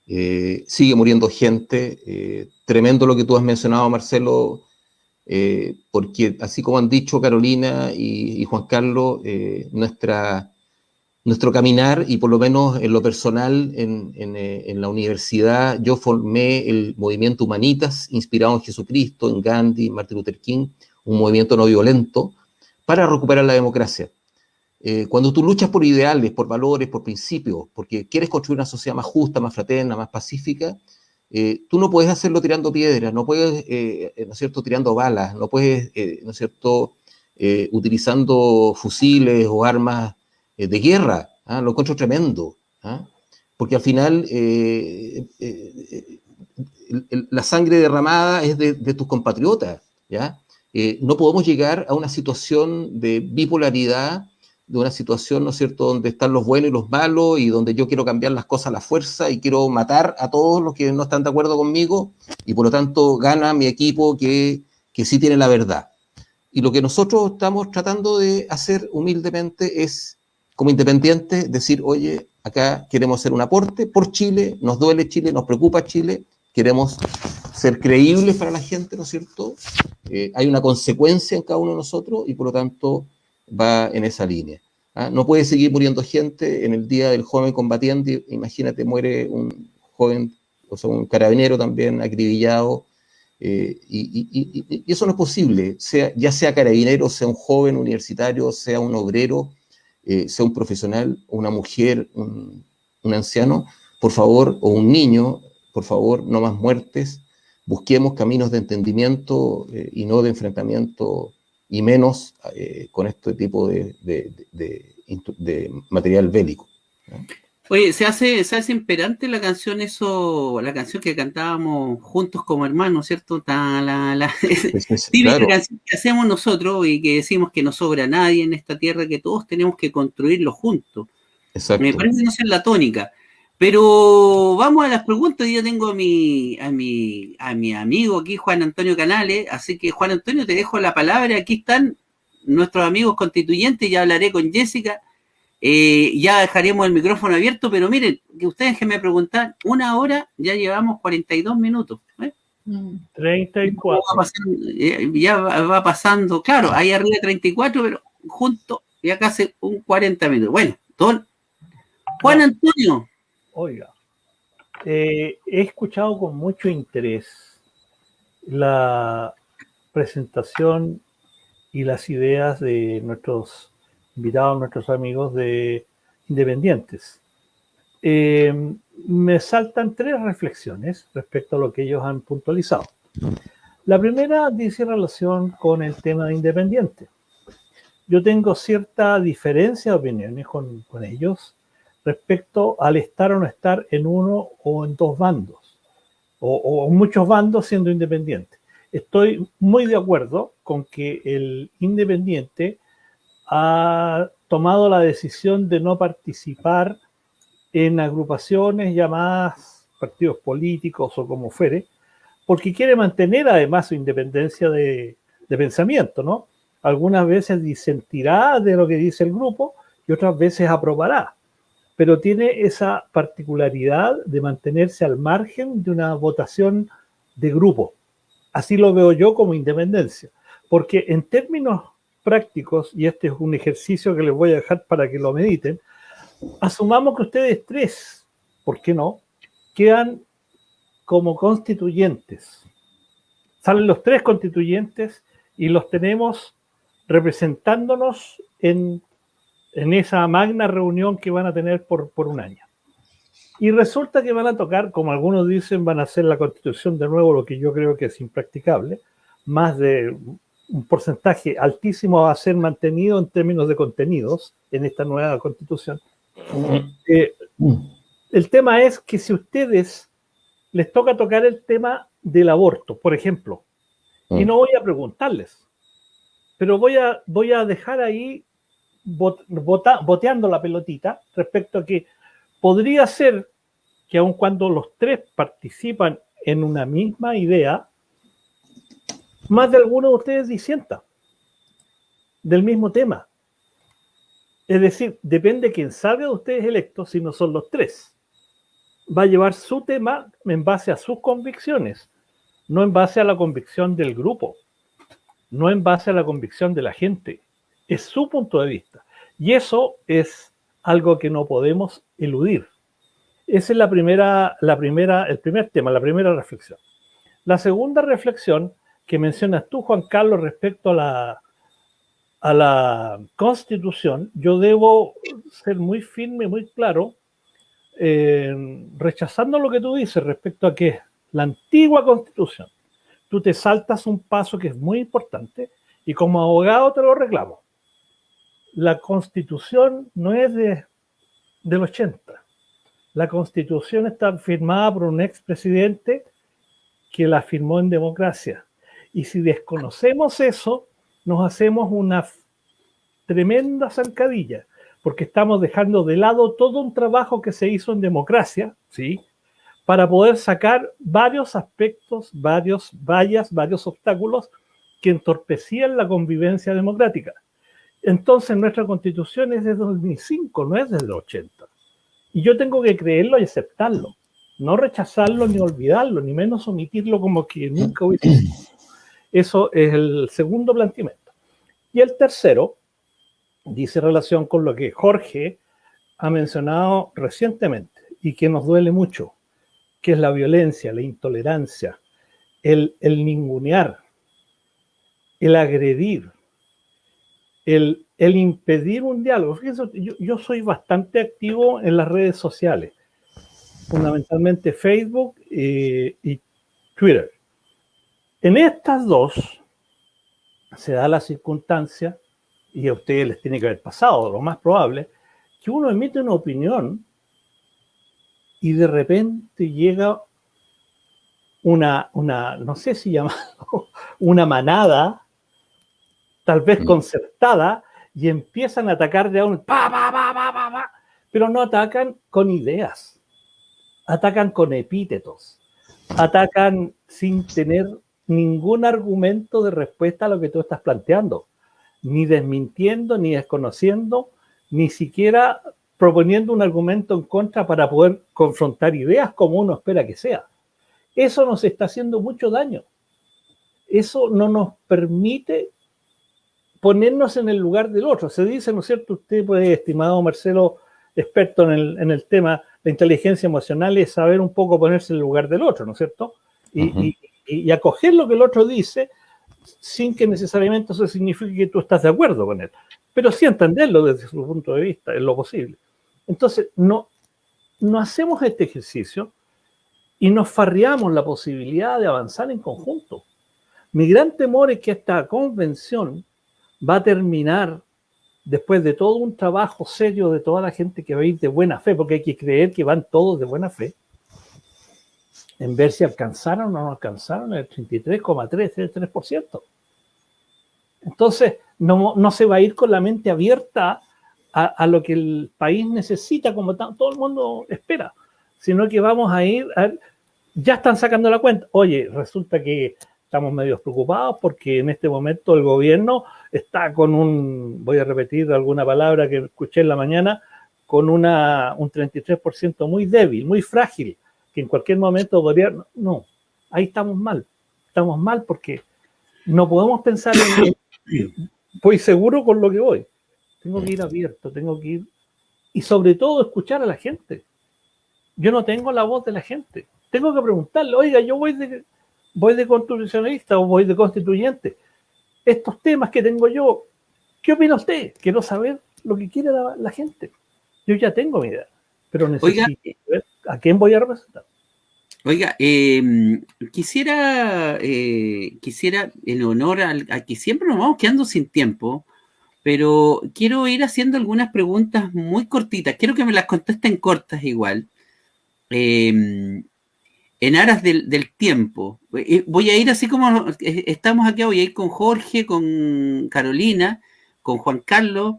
S4: sigue muriendo gente, tremendo lo que tú has mencionado, Marcelo, porque así como han dicho Carolina y Juan Carlos, nuestro caminar, y por lo menos en lo personal, en la universidad, yo formé el movimiento Humanitas, inspirado en Jesucristo, en Gandhi, en Martin Luther King, un movimiento no violento, para recuperar la democracia. Cuando tú luchas por ideales, por valores, por principios, porque quieres construir una sociedad más justa, más fraterna, más pacífica, tú no puedes hacerlo tirando piedras, no puedes, ¿no es cierto?, tirando balas, no puedes, ¿no es cierto?, utilizando fusiles o armas de guerra. Lo encuentro tremendo, porque al final la sangre derramada es de tus compatriotas, ¿ya? No podemos llegar a una situación de bipolaridad, de una situación, ¿no es cierto?, donde están los buenos y los malos, y donde yo quiero cambiar las cosas a la fuerza y quiero matar a todos los que no están de acuerdo conmigo, y por lo tanto gana mi equipo que sí tiene la verdad. Y lo que nosotros estamos tratando de hacer humildemente es, como independientes, decir, oye, acá queremos hacer un aporte por Chile, nos duele Chile, nos preocupa Chile, queremos ser creíbles para la gente, ¿no es cierto? Hay una consecuencia en cada uno de nosotros y por lo tanto va en esa línea. No puede seguir muriendo gente en el Día del Joven Combatiente. Imagínate, muere un joven, o sea, un carabinero también acribillado, y eso no es posible, ya sea carabinero, sea un joven universitario, sea un obrero, sea un profesional, una mujer, un anciano, por favor, o un niño, por favor, no más muertes. Busquemos caminos de entendimiento y no de enfrentamiento, y menos con este tipo de material bélico, ¿no?
S1: Oye, se hace imperante la canción la canción que cantábamos juntos como hermanos, ¿cierto? Típica
S4: Claro.
S1: canción que hacemos nosotros y que decimos que no sobra nadie en esta tierra, que todos tenemos que construirlo juntos.
S4: Exacto.
S1: Me parece que no es la tónica. Pero vamos a las preguntas. Yo tengo a mi amigo aquí, Juan Antonio Canales, así que Juan Antonio, te dejo la palabra. Aquí están nuestros amigos constituyentes, ya hablaré con Jessica. Ya dejaremos el micrófono abierto, pero miren, que ustedes que me preguntan, 1 hora, ya llevamos 42 minutos.
S6: 34.
S1: Ya va pasando, claro, ahí arriba 34, pero junto ya casi un 40 minutos. Bueno, don Juan Antonio.
S6: Oiga. He escuchado con mucho interés la presentación y las ideas de nuestros invitados, nuestros amigos de Independientes. Me saltan 3 reflexiones respecto a lo que ellos han puntualizado. La primera dice relación con el tema de Independiente. Yo tengo cierta diferencia de opiniones con ellos respecto al estar o no estar en uno o en 2 bandos, o muchos bandos siendo independiente. Estoy muy de acuerdo con que el Independiente ha tomado la decisión de no participar en agrupaciones llamadas partidos políticos o como fuere, porque quiere mantener además su independencia de pensamiento, ¿no? Algunas veces disentirá de lo que dice el grupo y otras veces aprobará, pero tiene esa particularidad de mantenerse al margen de una votación de grupo. Así lo veo yo como independencia, porque en términos prácticos, y este es un ejercicio que les voy a dejar para que lo mediten, asumamos que ustedes 3, ¿por qué no?, quedan como constituyentes. Salen los 3 constituyentes y los tenemos representándonos en esa magna reunión que van a tener por un año. Y resulta que van a tocar, como algunos dicen, van a hacer la constitución de nuevo, lo que yo creo que es impracticable. Más de un porcentaje altísimo va a ser mantenido en términos de contenidos en esta nueva constitución. El tema es que si a ustedes les toca tocar el tema del aborto, por ejemplo, y no voy a preguntarles, pero voy a dejar ahí boteando la pelotita respecto a que podría ser que aun cuando los 3 participan en una misma idea, más de alguno de ustedes disienta del mismo tema. Es decir, depende de quién salga de ustedes electos, si no son los 3. Va a llevar su tema en base a sus convicciones, no en base a la convicción del grupo, no en base a la convicción de la gente. Es su punto de vista. Y eso es algo que no podemos eludir. Esa es el primer tema, la primera reflexión. La segunda reflexión que mencionas tú, Juan Carlos, respecto a la Constitución, yo debo ser muy firme, muy claro, rechazando lo que tú dices respecto a que la antigua Constitución, tú te saltas un paso que es muy importante y como abogado te lo reclamo. La Constitución no es del 80. La Constitución está firmada por un expresidente que la firmó en democracia. Y si desconocemos eso, nos hacemos una tremenda zancadilla, porque estamos dejando de lado todo un trabajo que se hizo en democracia, ¿sí?, para poder sacar varios aspectos, varios obstáculos que entorpecían la convivencia democrática. Entonces, nuestra Constitución es de 2005, no es desde el 80. Y yo tengo que creerlo y aceptarlo, no rechazarlo ni olvidarlo, ni menos omitirlo como que nunca hubiese sido. Eso es el segundo planteamiento. Y el tercero dice relación con lo que Jorge ha mencionado recientemente y que nos duele mucho, que es la violencia, la intolerancia, el ningunear, el agredir, el impedir un diálogo. Fíjense, yo soy bastante activo en las redes sociales, fundamentalmente Facebook y Twitter. En estas 2 se da la circunstancia, y a ustedes les tiene que haber pasado, lo más probable, que uno emite una opinión y de repente llega una no sé si llamarlo, una manada, tal vez concertada, y empiezan a atacar de a uno, pero no atacan con ideas, atacan con epítetos, atacan sin tener ningún argumento de respuesta a lo que tú estás planteando, ni desmintiendo, ni desconociendo, ni siquiera proponiendo un argumento en contra para poder confrontar ideas como uno espera que sea. Eso nos está haciendo mucho daño. Eso no nos permite ponernos en el lugar del otro. Se dice, ¿no es cierto? Usted, pues, estimado Marcelo, experto en el tema, La inteligencia emocional es saber un poco ponerse en el lugar del otro, ¿no es cierto? Y acoger lo que el otro dice sin que necesariamente eso signifique que tú estás de acuerdo con él, pero sí entenderlo desde su punto de vista, en lo posible. Entonces, no hacemos este ejercicio y nos farreamos la posibilidad de avanzar en conjunto. Mi gran temor es que esta convención va a terminar después de todo un trabajo serio de toda la gente que va a ir de buena fe, porque hay que creer que van todos de buena fe, en ver si alcanzaron o no alcanzaron el 33,3%. Entonces, no se va a ir con la mente abierta a lo que el país necesita, como todo el mundo espera, sino que vamos a ir, ya están sacando la cuenta. Oye, resulta que estamos medio preocupados porque en este momento el gobierno está con voy a repetir alguna palabra que escuché en la mañana, con un 33% muy débil, muy frágil, que en cualquier momento podría... No, ahí estamos mal porque no podemos pensar en... Voy seguro con lo que voy. Tengo que ir abierto, tengo que ir... Y sobre todo escuchar a la gente. Yo no tengo la voz de la gente. Tengo que preguntarle, oiga, yo voy de constitucionalista o voy de constituyente. Estos temas que tengo yo, ¿qué opina usted? Quiero saber lo que quiere la gente. Yo ya tengo mi idea, pero necesito ver a quién voy a representar.
S1: Oiga, quisiera en honor a que siempre nos vamos quedando sin tiempo, pero quiero ir haciendo algunas preguntas muy cortitas. Quiero que me las contesten cortas igual. En aras del tiempo. Voy a ir así como estamos aquí, voy a ir con Jorge, con Carolina, con Juan Carlos.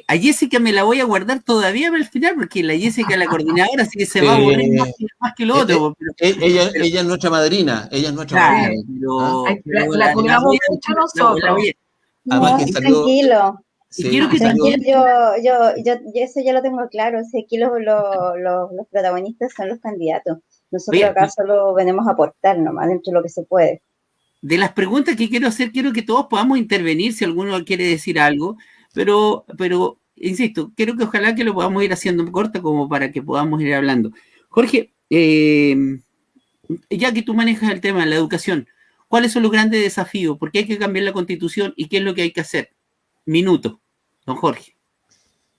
S1: A Jessica me la voy a guardar todavía para el final, porque la Jessica es la coordinadora, así que se va a aburrir más que lo otro.
S4: Ella es nuestra madrina, madrina.
S2: La cuidamos mucho nosotros.
S5: Tranquilo.
S4: Sí,
S5: tranquilo, yo eso ya lo tengo claro. Si aquí los protagonistas son los candidatos. Nosotros acá solo venimos a aportar nomás dentro de lo que se puede.
S1: De las preguntas que quiero hacer, quiero que todos podamos intervenir si alguno quiere decir algo, pero insisto, quiero que ojalá que lo podamos ir haciendo corta como para que podamos ir hablando. Jorge, ya que tú manejas el tema de la educación, ¿cuáles son los grandes desafíos? ¿Por qué hay que cambiar la Constitución y qué es lo que hay que hacer? Minuto, don Jorge.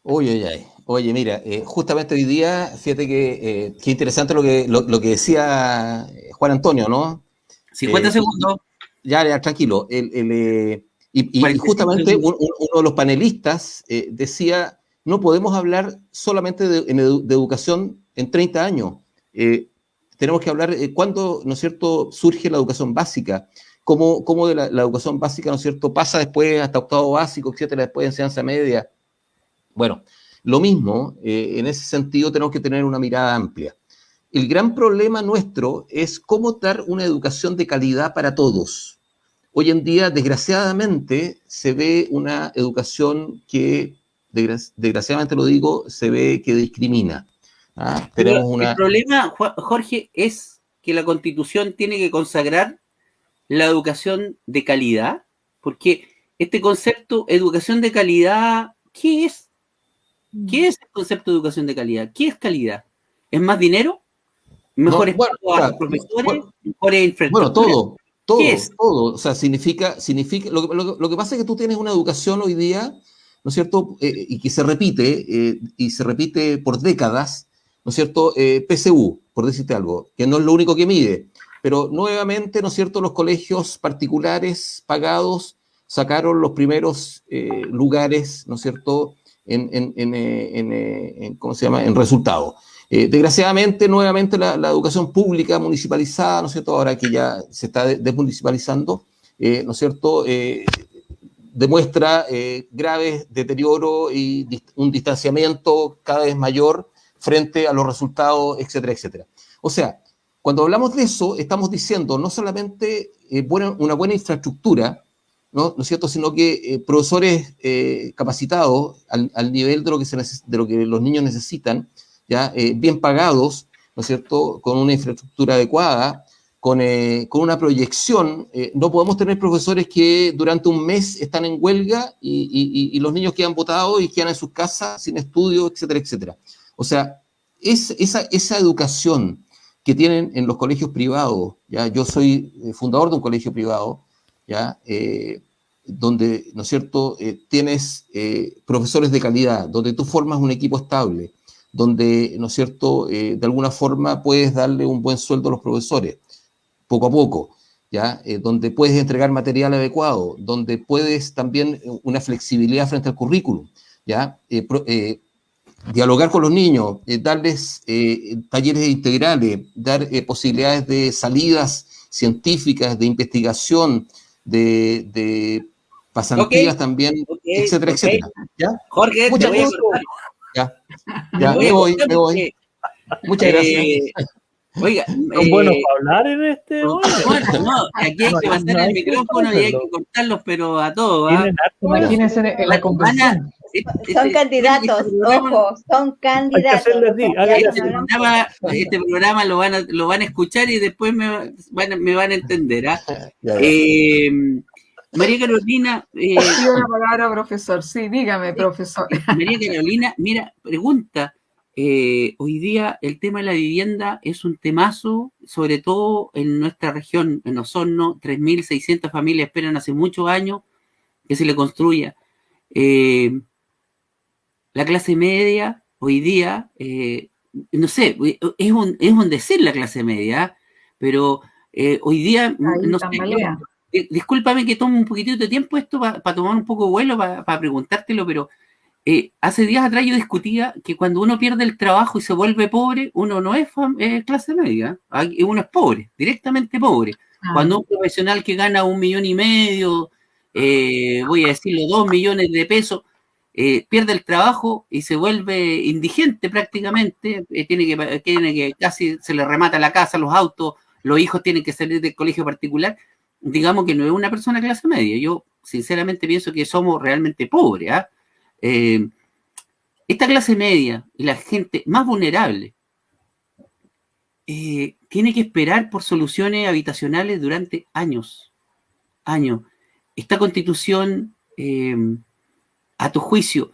S4: Oye, mira, justamente hoy día, fíjate que qué interesante lo que decía Juan Antonio, ¿no?
S1: 50 segundos.
S4: Ya, tranquilo. Y justamente uno de los panelistas decía, no podemos hablar solamente de educación en 30 años. Tenemos que hablar cuándo, ¿no es cierto?, surge la educación básica, cómo de la educación básica, ¿no es cierto?, pasa después hasta octavo básico, etcétera, después de enseñanza media. Bueno, lo mismo, en ese sentido tenemos que tener una mirada amplia. El gran problema nuestro es cómo dar una educación de calidad para todos. Hoy en día, desgraciadamente, se ve una educación que, desgraciadamente lo digo, se ve que discrimina.
S1: El problema, Jorge, es que la Constitución tiene que consagrar la educación de calidad, porque este concepto, educación de calidad, ¿qué es? ¿Qué es el concepto de educación de calidad? ¿Qué es calidad? ¿Es más dinero? ¿Mejores profesores? ¿Mejores infraestructuras?
S4: Bueno, todo. O sea, significa lo que pasa es que tú tienes una educación hoy día, ¿no es cierto? Y que se repite por décadas, ¿no es cierto? PSU, por decirte algo, que no es lo único que mide, pero nuevamente, ¿no es cierto? Los colegios particulares pagados sacaron los primeros lugares, ¿no es cierto?, ¿cómo se llama?, en resultado. Desgraciadamente, nuevamente, la educación pública municipalizada, ¿no es cierto?, ahora que ya se está desmunicipalizando, ¿no es cierto?, demuestra graves deterioro y un distanciamiento cada vez mayor frente a los resultados, etcétera, etcétera. O sea, cuando hablamos de eso, estamos diciendo no solamente una buena infraestructura, ¿no es cierto?, sino que profesores capacitados al nivel de lo que los niños necesitan, ¿ya? Bien pagados, ¿no es cierto?, con una infraestructura adecuada, con una proyección. No podemos tener profesores que durante un mes están en huelga y los niños quedan botados y quedan en sus casas sin estudio, etcétera, etcétera. O sea, esa educación que tienen en los colegios privados, ¿ya? Yo soy fundador de un colegio privado, ¿ya? Donde, ¿no es cierto?, tienes profesores de calidad, donde tú formas un equipo estable, donde, ¿no es cierto?, de alguna forma puedes darle un buen sueldo a los profesores, poco a poco, ¿ya? Donde puedes entregar material adecuado, donde puedes también una flexibilidad frente al currículum, ¿ya? Dialogar con los niños, darles talleres integrales, dar posibilidades de salidas científicas, de investigación, de pasantías también, etcétera, etcétera. ¿Ya?
S1: Jorge,
S4: Muchas
S1: te voy a
S4: gracias.
S1: cortar.
S4: Ya, me voy. Muchas gracias.
S1: Oiga,
S6: ¿Son buenos para hablar en este
S1: no, aquí hay que pasar el micrófono y hay que cortarlos, pero a todos.
S3: Imagínense en la convención.
S5: Son candidatos, ojo, son candidatos.
S1: Este programa lo van a escuchar y después me van a entender. María Carolina.
S2: Pido la palabra, profesor. Sí, dígame, profesor.
S1: María Carolina, mira, pregunta. Hoy día el tema de la vivienda es un temazo, sobre todo en nuestra región, en Osorno. 3.600 familias esperan hace muchos años que se le construya. La clase media hoy día, no sé, es un decir la clase media, pero hoy día, no sé, discúlpame que tome un poquitito de tiempo esto para tomar un poco de vuelo, para preguntártelo, pero hace días atrás yo discutía que cuando uno pierde el trabajo y se vuelve pobre, uno no es clase media, uno es pobre, directamente pobre. Cuando un profesional que gana 1,5 millones, voy a decirlo, 2 millones de pesos, pierde el trabajo y se vuelve indigente prácticamente, tiene que casi se le remata la casa, los autos, los hijos tienen que salir del colegio particular. Digamos que no es una persona clase media. Yo sinceramente pienso que somos realmente pobres. Esta clase media y la gente más vulnerable tiene que esperar por soluciones habitacionales durante años. Esta Constitución, a tu juicio,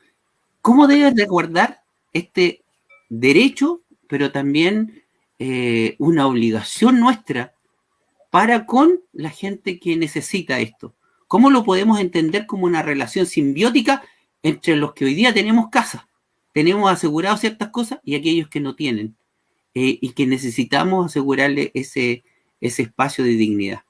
S1: ¿cómo debes recordar este derecho, pero también una obligación nuestra para con la gente que necesita esto? ¿Cómo lo podemos entender como una relación simbiótica entre los que hoy día tenemos casa, tenemos asegurado ciertas cosas, y aquellos que no tienen, y que necesitamos asegurarle ese espacio de dignidad?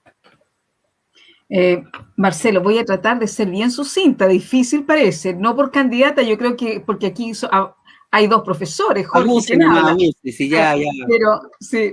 S2: Marcelo, voy a tratar de ser bien sucinta, difícil parece, no por candidata, yo creo que porque aquí hay dos profesores, Jorge,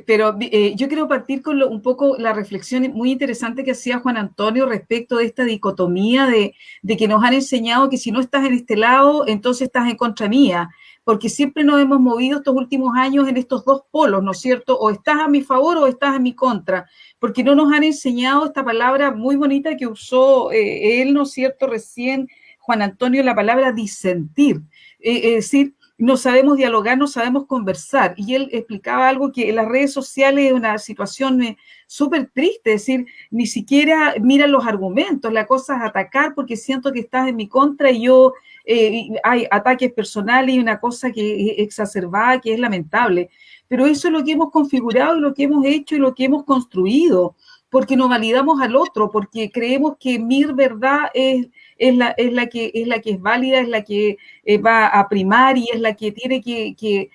S2: pero yo quiero partir con un poco la reflexión muy interesante que hacía Juan Antonio respecto de esta dicotomía de que nos han enseñado que si no estás en este lado, entonces estás en contra mía, porque siempre nos hemos movido estos últimos años en estos dos polos, ¿no es cierto? O estás a mi favor o estás a mi contra, porque no nos han enseñado esta palabra muy bonita que usó él, ¿no es cierto?, recién, Juan Antonio, la palabra disentir, es decir, no sabemos dialogar, no sabemos conversar. Y él explicaba algo que en las redes sociales es una situación súper triste, es decir, ni siquiera miran los argumentos, la cosa es atacar porque siento que estás en mi contra y yo, hay ataques personales y una cosa que es exacerbada, que es lamentable. Pero eso es lo que hemos configurado y lo que hemos hecho y lo que hemos construido, porque no validamos al otro, porque creemos que mi verdad es la que es válida, es la que va a primar y es la que tiene que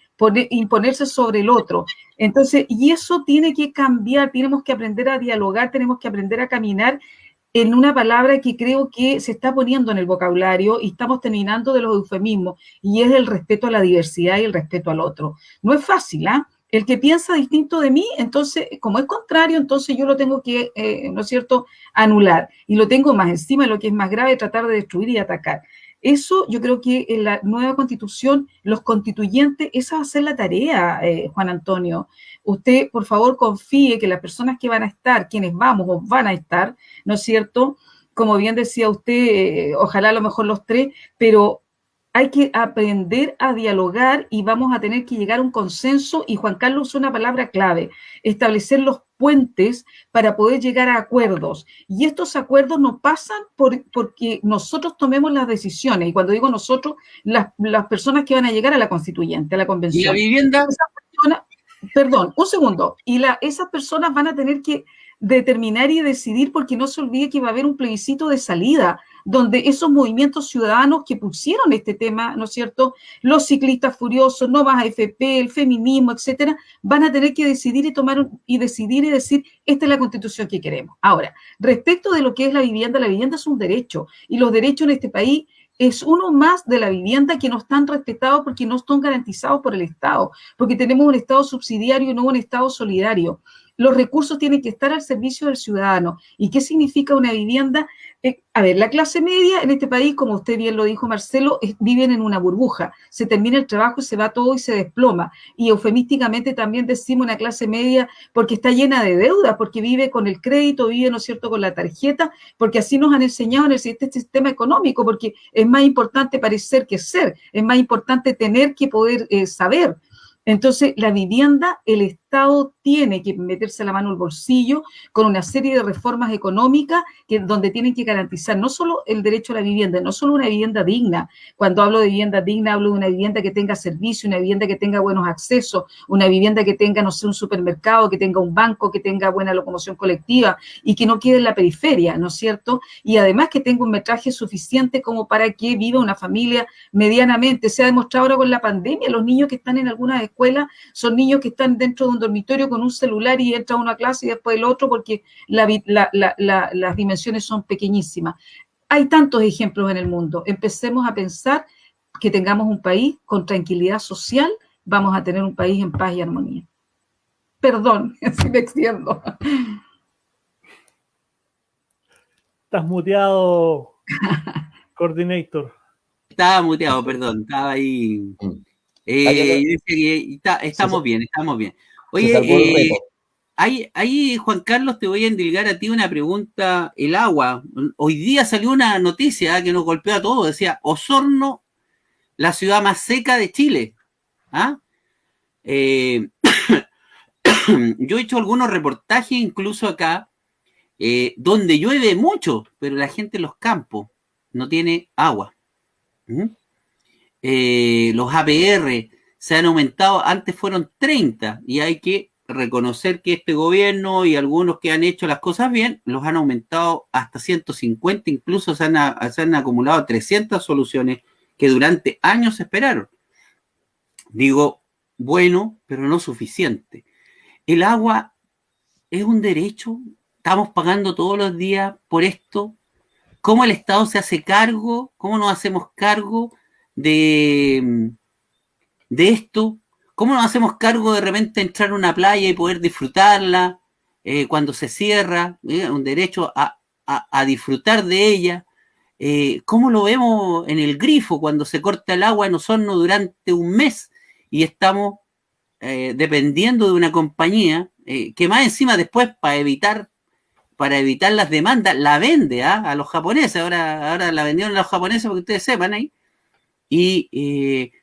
S2: imponerse sobre el otro. Entonces, y eso tiene que cambiar, tenemos que aprender a dialogar, tenemos que aprender a caminar en una palabra que creo que se está poniendo en el vocabulario y estamos terminando de los eufemismos, y es el respeto a la diversidad y el respeto al otro. No es fácil, ¿ah? El que piensa distinto de mí, entonces, como es contrario, entonces yo lo tengo que, ¿no es cierto?, anular. Y lo tengo más encima, lo que es más grave, tratar de destruir y atacar. Eso yo creo que en la nueva Constitución, los constituyentes, esa va a ser la tarea, Juan Antonio. Usted, por favor, confíe que las personas que van a estar, quienes vamos o van a estar, ¿no es cierto?, como bien decía usted, ojalá a lo mejor los tres, pero hay que aprender a dialogar y vamos a tener que llegar a un consenso, y Juan Carlos usó una palabra clave: establecer los puentes para poder llegar a acuerdos. Y estos acuerdos no pasan porque nosotros tomemos las decisiones, y cuando digo nosotros, las personas que van a llegar a la constituyente, a la
S1: ¿Y
S2: convención.
S1: la vivienda?
S2: Perdón, un segundo. Y esas personas van a tener que determinar y decidir, porque no se olvide que va a haber un plebiscito de salida, donde esos movimientos ciudadanos que pusieron este tema, ¿no es cierto?, los ciclistas furiosos, no más AFP, el feminismo, etcétera, van a tener que decidir y decir, esta es la constitución que queremos. Ahora, respecto de lo que es la vivienda es un derecho, y los derechos en este país es uno más de la vivienda que no están respetados porque no están garantizados por el Estado, porque tenemos un Estado subsidiario y no un Estado solidario. Los recursos tienen que estar al servicio del ciudadano. ¿Y qué significa una vivienda? A ver, la clase media en este país, como usted bien lo dijo, Marcelo, viven en una burbuja. Se termina el trabajo y se va todo y se desploma. Y eufemísticamente también decimos una clase media porque está llena de deudas, porque vive con el crédito, vive, ¿no es cierto?, con la tarjeta, porque así nos han enseñado en este sistema económico, porque es más importante parecer que ser, es más importante tener que poder saber. Entonces, la vivienda, el Estado tiene que meterse la mano al bolsillo con una serie de reformas económicas donde tienen que garantizar no solo el derecho a la vivienda, no solo una vivienda digna. Cuando hablo de vivienda digna, hablo de una vivienda que tenga servicio, una vivienda que tenga buenos accesos, una vivienda que tenga, no sé, un supermercado, que tenga un banco, que tenga buena locomoción colectiva y que no quede en la periferia, ¿no es cierto? Y además que tenga un metraje suficiente como para que viva una familia medianamente. Se ha demostrado ahora con la pandemia, los niños que están en algunas escuelas son niños que están dentro de un dormitorio con un celular y entra una clase y después el otro porque las dimensiones son pequeñísimas. Hay tantos ejemplos en el mundo. Empecemos a pensar que tengamos un país con tranquilidad social, vamos a tener un país en paz y armonía. Perdón, si me extiendo.
S6: Estás muteado, Coordinator.
S1: Estaba muteado, perdón, estaba ahí. Estamos bien. Oye, ahí, Juan Carlos, te voy a endilgar a ti una pregunta. El agua. Hoy día salió una noticia que nos golpeó a todos. Decía, Osorno, la ciudad más seca de Chile. ¿Ah? Yo he hecho algunos reportajes, incluso acá, donde llueve mucho, pero la gente en los campos no tiene agua. Los APR se han aumentado, antes fueron 30, y hay que reconocer que este gobierno y algunos que han hecho las cosas bien, los han aumentado hasta 150, incluso se han acumulado 300 soluciones que durante años se esperaron. Digo, bueno, pero no suficiente. El agua es un derecho, estamos pagando todos los días por esto. ¿Cómo el Estado se hace cargo? ¿Cómo nos hacemos cargo de esto? ¿Cómo nos hacemos cargo de repente entrar a una playa y poder disfrutarla cuando se cierra? Un derecho a disfrutar de ella. ¿Cómo lo vemos en el grifo cuando se corta el agua en Osorno durante un mes y estamos dependiendo de una compañía que más encima después para evitar las demandas la vende a los japoneses? Ahora la vendieron a los japoneses porque ustedes sepan ahí. Y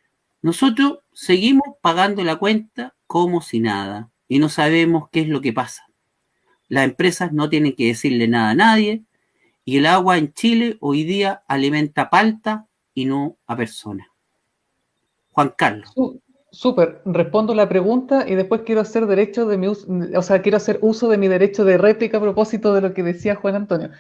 S1: nosotros seguimos pagando la cuenta como si nada y no sabemos qué es lo que pasa. Las empresas no tienen que decirle nada a nadie y el agua en Chile hoy día alimenta palta y no a personas. Juan Carlos.
S3: Súper, respondo la pregunta y después quiero hacer quiero hacer uso de mi derecho de réplica a propósito de lo que decía Juan Antonio.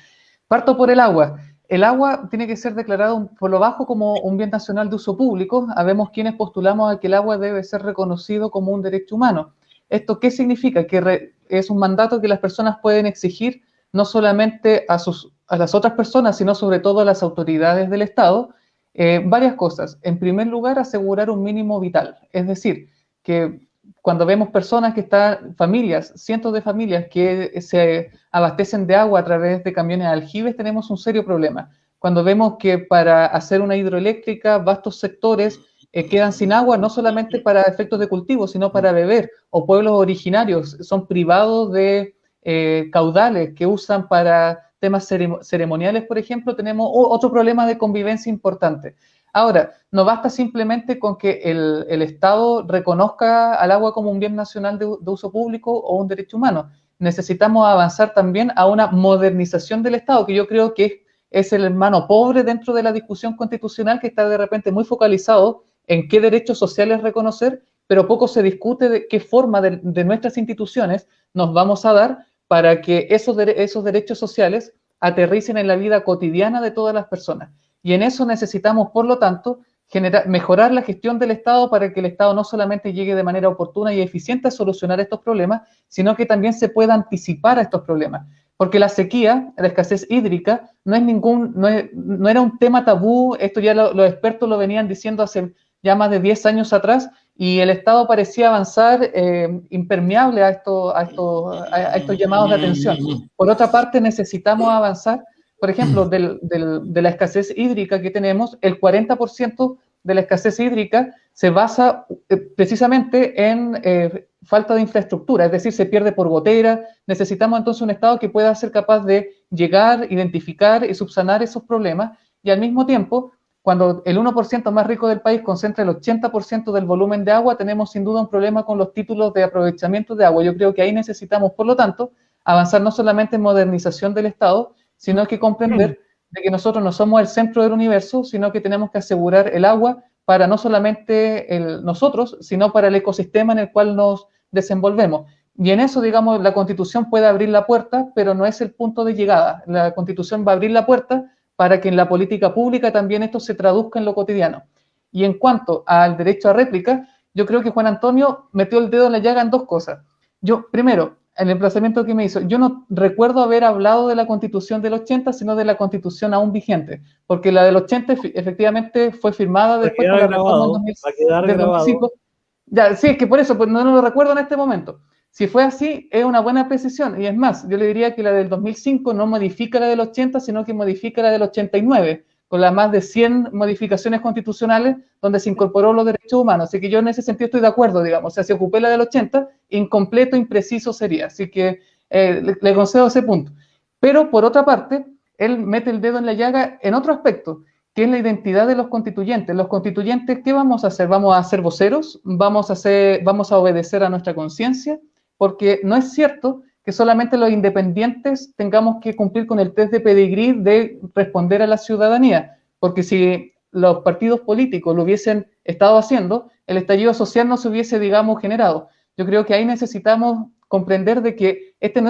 S3: Parto por el agua. El agua tiene que ser declarado por lo bajo como un bien nacional de uso público. Habemos quienes postulamos a que el agua debe ser reconocido como un derecho humano. ¿Esto qué significa? Que es un mandato que las personas pueden exigir no solamente a las otras personas, sino sobre todo a las autoridades del Estado. Varias cosas. En primer lugar, asegurar un mínimo vital. Es decir, que cuando vemos personas familias, cientos de familias que se abastecen de agua a través de camiones aljibes, tenemos un serio problema. Cuando vemos que para hacer una hidroeléctrica, vastos sectores quedan sin agua, no solamente para efectos de cultivo, sino para beber, o pueblos originarios son privados de caudales que usan para temas ceremoniales, por ejemplo, tenemos otro problema de convivencia importante. Ahora, no basta simplemente con que el Estado reconozca al agua como un bien nacional de uso público o un derecho humano. Necesitamos avanzar también a una modernización del Estado, que yo creo que es el hermano pobre dentro de la discusión constitucional, que está de repente muy focalizado en qué derechos sociales reconocer, pero poco se discute de qué forma de nuestras instituciones nos vamos a dar para que esos derechos sociales aterricen en la vida cotidiana de todas las personas. Y en eso necesitamos, por lo tanto, mejorar la gestión del Estado para que el Estado no solamente llegue de manera oportuna y eficiente a solucionar estos problemas, sino que también se pueda anticipar a estos problemas. Porque la sequía, la escasez hídrica, no era un tema tabú, esto ya los expertos lo venían diciendo hace ya más de 10 años atrás, y el Estado parecía avanzar impermeable a estos llamados de atención. Por otra parte, necesitamos avanzar, por ejemplo, de la escasez hídrica que tenemos, el 40% de la escasez hídrica se basa precisamente en falta de infraestructura, es decir, se pierde por gotera. Necesitamos entonces un Estado que pueda ser capaz de llegar, identificar y subsanar esos problemas, y al mismo tiempo, cuando el 1% más rico del país concentra el 80% del volumen de agua, tenemos sin duda un problema con los títulos de aprovechamiento de agua. Yo creo que ahí necesitamos, por lo tanto, avanzar no solamente en modernización del Estado, sino que comprender de que nosotros no somos el centro del universo, sino que tenemos que asegurar el agua para no solamente nosotros, sino para el ecosistema en el cual nos desenvolvemos. Y en eso, digamos, la Constitución puede abrir la puerta, pero no es el punto de llegada. La Constitución va a abrir la puerta para que en la política pública también esto se traduzca en lo cotidiano. Y en cuanto al derecho a réplica, yo creo que Juan Antonio metió el dedo en la llaga en dos cosas. Primero, el emplazamiento que me hizo, yo no recuerdo haber hablado de la Constitución del 80, sino de la Constitución aún vigente, porque la del 80 efectivamente fue firmada después con la reforma del 2005. Ya, sí, es que por eso pues no lo recuerdo en este momento. Si fue así, es una buena precisión. Y es más, yo le diría que la del 2005 no modifica la del 80, sino que modifica la del 89, con las más de 100 modificaciones constitucionales donde se incorporó los derechos humanos. Así que yo en ese sentido estoy de acuerdo, digamos. O sea, si ocupé la del 80, incompleto, impreciso sería. Así que le concedo ese punto. Pero, por otra parte, él mete el dedo en la llaga en otro aspecto, que es la identidad de los constituyentes. Los constituyentes, ¿qué vamos a hacer? ¿Vamos a ser voceros? ¿Vamos a obedecer a nuestra conciencia? Porque no es cierto que solamente los independientes tengamos que cumplir con el test de pedigrí de responder a la ciudadanía, porque si los partidos políticos lo hubiesen estado haciendo, el estallido social no se hubiese, digamos, generado. Yo creo que ahí necesitamos comprender de que este no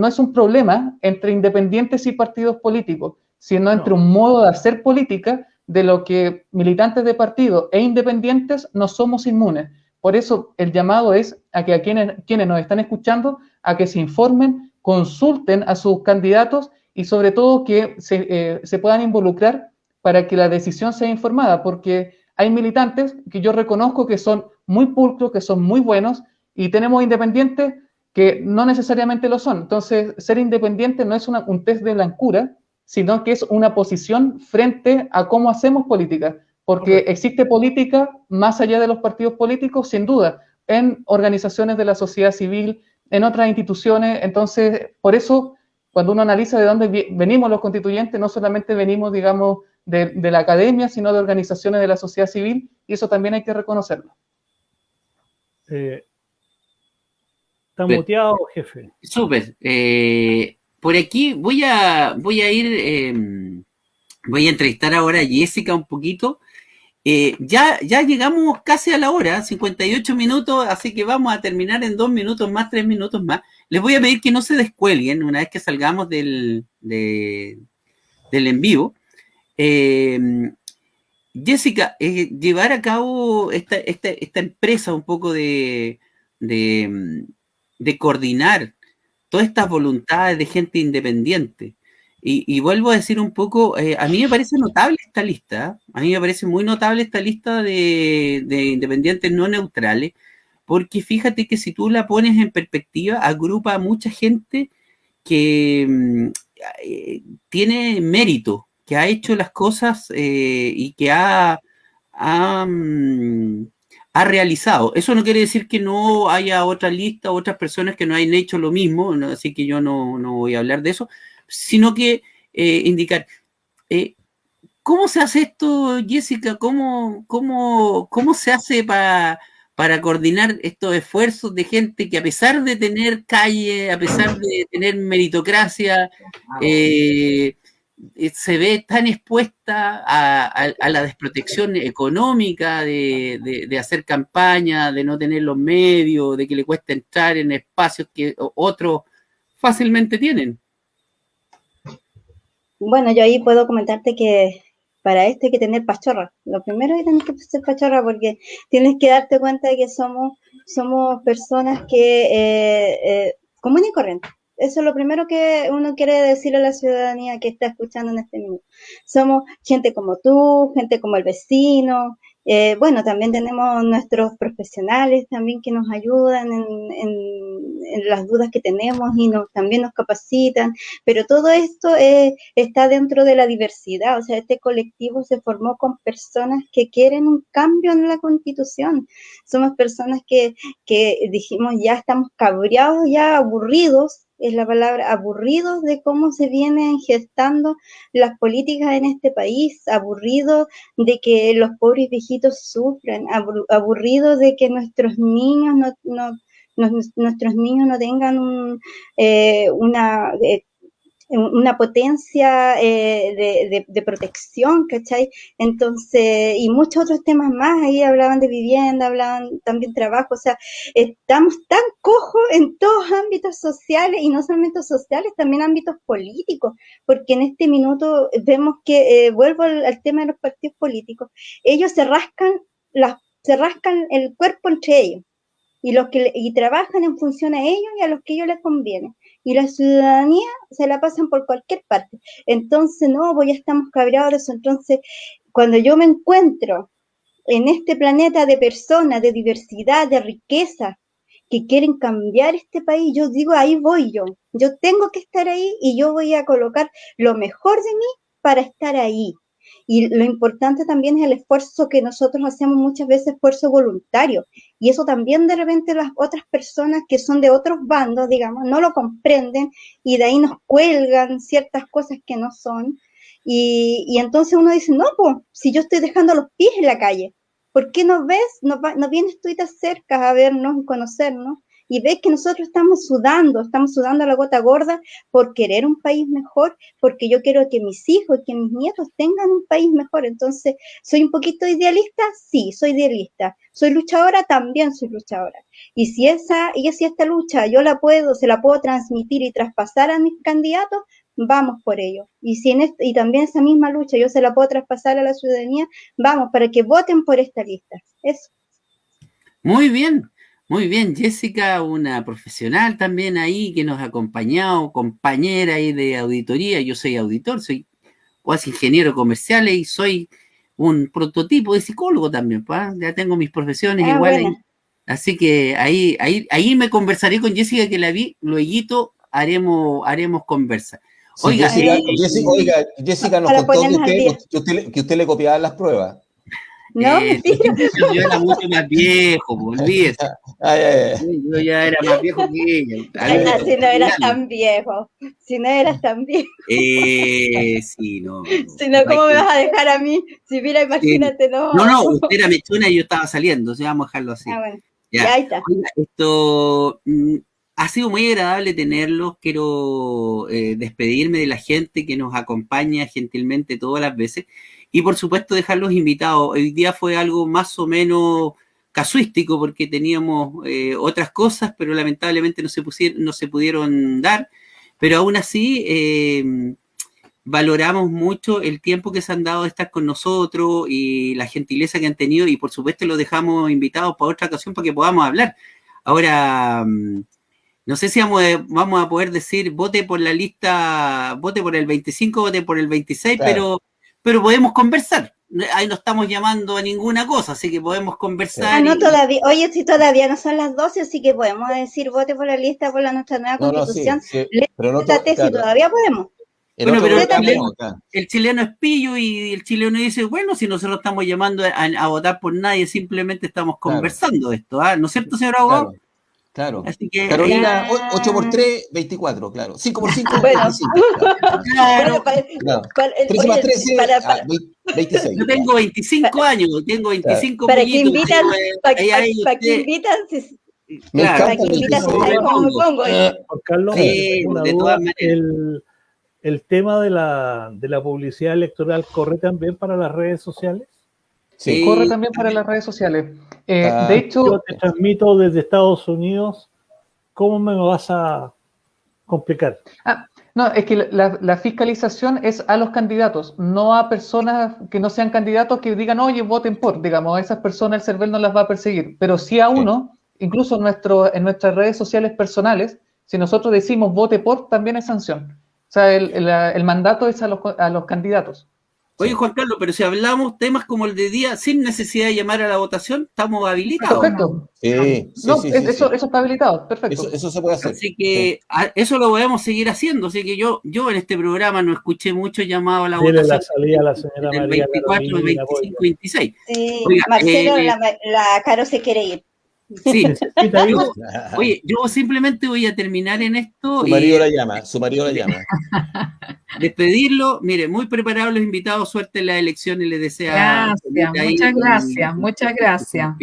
S3: es un problema entre independientes y partidos políticos, sino entre un modo de hacer política de lo que militantes de partidos e independientes no somos inmunes. Por eso el llamado es a que a quienes nos están escuchando, a que se informen, consulten a sus candidatos y sobre todo que se puedan involucrar para que la decisión sea informada, porque hay militantes que yo reconozco que son muy pulcros, que son muy buenos, y tenemos independientes que no necesariamente lo son. Entonces, ser independiente no es un test de blancura, sino que es una posición frente a cómo hacemos política. Porque existe política más allá de los partidos políticos, sin duda, en organizaciones de la sociedad civil, en otras instituciones. Entonces, por eso, cuando uno analiza de dónde venimos los constituyentes, no solamente venimos, digamos, de la academia, sino de organizaciones de la sociedad civil, y eso también hay que reconocerlo.
S6: Está muteado, jefe.
S1: Súper. Por aquí voy a entrevistar ahora a Jessica un poquito. Ya llegamos casi a la hora, 58 minutos, así que vamos a terminar en 2 minutos más, 3 minutos más. Les voy a pedir que no se descuelguen una vez que salgamos del en vivo. Jessica, llevar a cabo esta empresa un poco de coordinar todas estas voluntades de gente independiente. Y vuelvo a decir un poco, a mí me parece notable esta lista, a mí me parece muy notable esta lista de independientes no neutrales, porque fíjate que si tú la pones en perspectiva, agrupa a mucha gente que tiene mérito, que ha hecho las cosas y que ha realizado. Eso no quiere decir que no haya otra lista, otras personas que no hayan hecho lo mismo, ¿no? Así que yo no voy a hablar de eso, sino que indicar ¿Cómo se hace esto, Jessica? ¿Cómo se hace para coordinar estos esfuerzos de gente que a pesar de tener calle, a pesar de tener meritocracia, se ve tan expuesta a la desprotección económica de hacer campaña, de no tener los medios, de que le cuesta entrar en espacios que otros fácilmente tienen?
S5: Bueno, yo ahí puedo comentarte que para esto hay que tener pachorra. Lo primero es que tienes que ser pachorra porque tienes que darte cuenta de que somos personas que común y corriente. Eso es lo primero que uno quiere decirle a la ciudadanía que está escuchando en este minuto. Somos gente como tú, gente como el vecino. Bueno, también tenemos nuestros profesionales también que nos ayudan en las dudas que tenemos y también nos capacitan, pero todo esto está dentro de la diversidad, o sea, este colectivo se formó con personas que quieren un cambio en la Constitución. Somos personas que dijimos ya estamos cabreados, ya aburridos, es la palabra, aburridos de cómo se vienen gestando las políticas en este país, aburridos de que los pobres viejitos sufren, aburridos de que nuestros niños nuestros niños no tengan una potencia de protección, ¿cachai? Entonces, y muchos otros temas más, ahí hablaban de vivienda, hablaban también trabajo, o sea, estamos tan cojos en todos ámbitos sociales, y no solamente sociales, también ámbitos políticos, porque en este minuto vemos que, vuelvo al tema de los partidos políticos, ellos se rascan el cuerpo entre ellos, y trabajan en función a ellos y a los que ellos les conviene. Y la ciudadanía se la pasan por cualquier parte. Entonces, no, pues ya estamos cabreados de eso. Entonces, cuando yo me encuentro en este planeta de personas, de diversidad, de riqueza, que quieren cambiar este país, yo digo, ahí voy yo. Yo tengo que estar ahí y yo voy a colocar lo mejor de mí para estar ahí. Y lo importante también es el esfuerzo que nosotros hacemos muchas veces, esfuerzo voluntario. Y eso también de repente las otras personas que son de otros bandos, digamos, no lo comprenden y de ahí nos cuelgan ciertas cosas que no son. Y entonces uno dice, no, pues, si yo estoy dejando los pies en la calle, ¿por qué no ves, no vienes tú y te acercas a vernos, conocernos? Y ves que nosotros estamos sudando a la gota gorda por querer un país mejor, porque yo quiero que mis hijos, que mis nietos tengan un país mejor. Entonces, ¿soy un poquito idealista? Sí, soy idealista. ¿Soy luchadora? También soy luchadora. Y si esta lucha se la puedo transmitir y traspasar a mis candidatos, vamos por ello. Y también esa misma lucha yo se la puedo traspasar a la ciudadanía, vamos, para que voten por esta lista. Eso.
S1: Muy bien, Jessica, una profesional también ahí que nos ha acompañado, compañera ahí de auditoría. Yo soy auditor, soy cuasi ingeniero comercial y soy un prototipo de psicólogo también, ¿pa? Ya tengo mis profesiones igual. Así que ahí me conversaré con Jessica, que la vi, luego haremos conversa.
S4: Sí,
S1: Oiga,
S4: Jessica nos contó que usted le copiaba las pruebas.
S5: No,
S1: yo era mucho más viejo, olvídese. Yo ya era más viejo que ella.
S5: Si no eras tan viejo. Sí,
S1: no.
S5: Si no, ¿cómo me vas a dejar a mí? Si mira, imagínate, no.
S1: No, usted era mechona y yo estaba saliendo, vamos a dejarlo así.
S5: Bueno. Ya ahí está.
S1: Oiga, esto ha sido muy agradable tenerlos. Quiero despedirme de la gente que nos acompaña gentilmente todas las veces. Y por supuesto dejarlos invitados. Hoy día fue algo más o menos casuístico porque teníamos otras cosas, pero lamentablemente no se pudieron dar. Pero aún así valoramos mucho el tiempo que se han dado de estar con nosotros y la gentileza que han tenido, y por supuesto los dejamos invitados para otra ocasión para que podamos hablar. Ahora, no sé si vamos a poder decir vote por la lista, vote por el 25, vote por el 26, claro. pero podemos conversar. Ahí no estamos llamando a ninguna cosa, así que podemos conversar.
S5: No, todavía. Oye, si todavía no son las 12, así que podemos decir vote por la lista, por nuestra nueva constitución.
S4: Sí, pero no
S5: claro. Si todavía podemos.
S1: Bueno, pero el chileno es pillo y el chileno dice, bueno, si nosotros estamos llamando a votar por nadie, simplemente estamos conversando de esto, ¿no es cierto, señor abogado?
S4: Claro.
S1: Así que,
S4: Carolina, 8 por 3, 24, claro. 5 por 5,
S5: Bueno.
S4: 25.
S1: claro,
S4: Claro.
S5: Oye,
S4: 13 más 13,
S5: para-
S4: 26.
S1: yo tengo 25 años, tengo 25
S5: ¿Para qué
S1: pollitos,
S5: invitan?
S1: ahí
S5: ¿Para qué
S1: usted-
S5: invitan?
S4: Me
S1: claro,
S5: ¿Para qué
S4: encanta
S5: invitan?
S1: ¿cómo
S5: ¿Sabes
S1: me
S5: cómo me
S1: pongo?
S5: pongo?
S6: Juan Carlos,
S1: Sí,
S6: una
S1: de
S6: duda,
S1: todas maneras.
S6: el tema de la publicidad electoral corre también para las redes sociales.
S4: Sí.
S3: Corre también para las redes sociales. De
S6: Yo
S3: hecho,
S6: te transmito desde Estados Unidos, ¿cómo me vas a complicar?
S3: no, es que la fiscalización es a los candidatos, no a personas que no sean candidatos que digan, oye, voten por, digamos, a esas personas el CERVEL no las va a perseguir, pero sí a uno, incluso en nuestras redes sociales personales, si nosotros decimos vote por, también hay sanción. O sea, el mandato es a los candidatos.
S1: Oye, Juan Carlos, pero si hablamos temas como el de día sin necesidad de llamar a la votación, estamos habilitados.
S3: Perfecto.
S4: Sí,
S3: No,
S4: sí.
S3: eso está habilitado, perfecto.
S4: Eso se puede hacer.
S1: Así que eso lo podemos seguir haciendo. Así que yo en este programa no escuché mucho llamado a la
S6: Dile
S1: votación
S6: la salida a la señora
S1: del
S6: María
S1: 24,
S6: Carolina,
S1: 25, 26.
S5: Sí,
S1: Oiga,
S5: Marcelo, la Caro se quiere ir.
S1: Sí,
S6: necesita ir.
S1: yo simplemente voy a terminar en esto.
S4: Su marido la llama, su marido la llama.
S1: Despedirlo. Mire, muy preparados los invitados, suerte en las elecciones, les desea.
S2: Gracias, muchas gracias.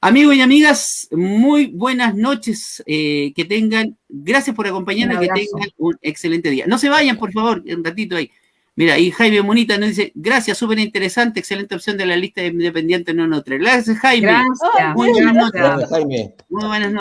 S1: Amigos y amigas, muy buenas noches, que tengan, gracias por acompañarnos,
S2: Un
S1: que
S2: abrazo.
S1: tengan un excelente día. No se vayan, por favor, un ratito ahí. Mira, y Jaime Monita nos dice, gracias, súper interesante, excelente opción de la lista de independientes no neutrales. Gracias, Jaime.
S2: Gracias.
S1: Muy buenas noches.
S4: Grande, Jaime.
S1: Muy buenas noches.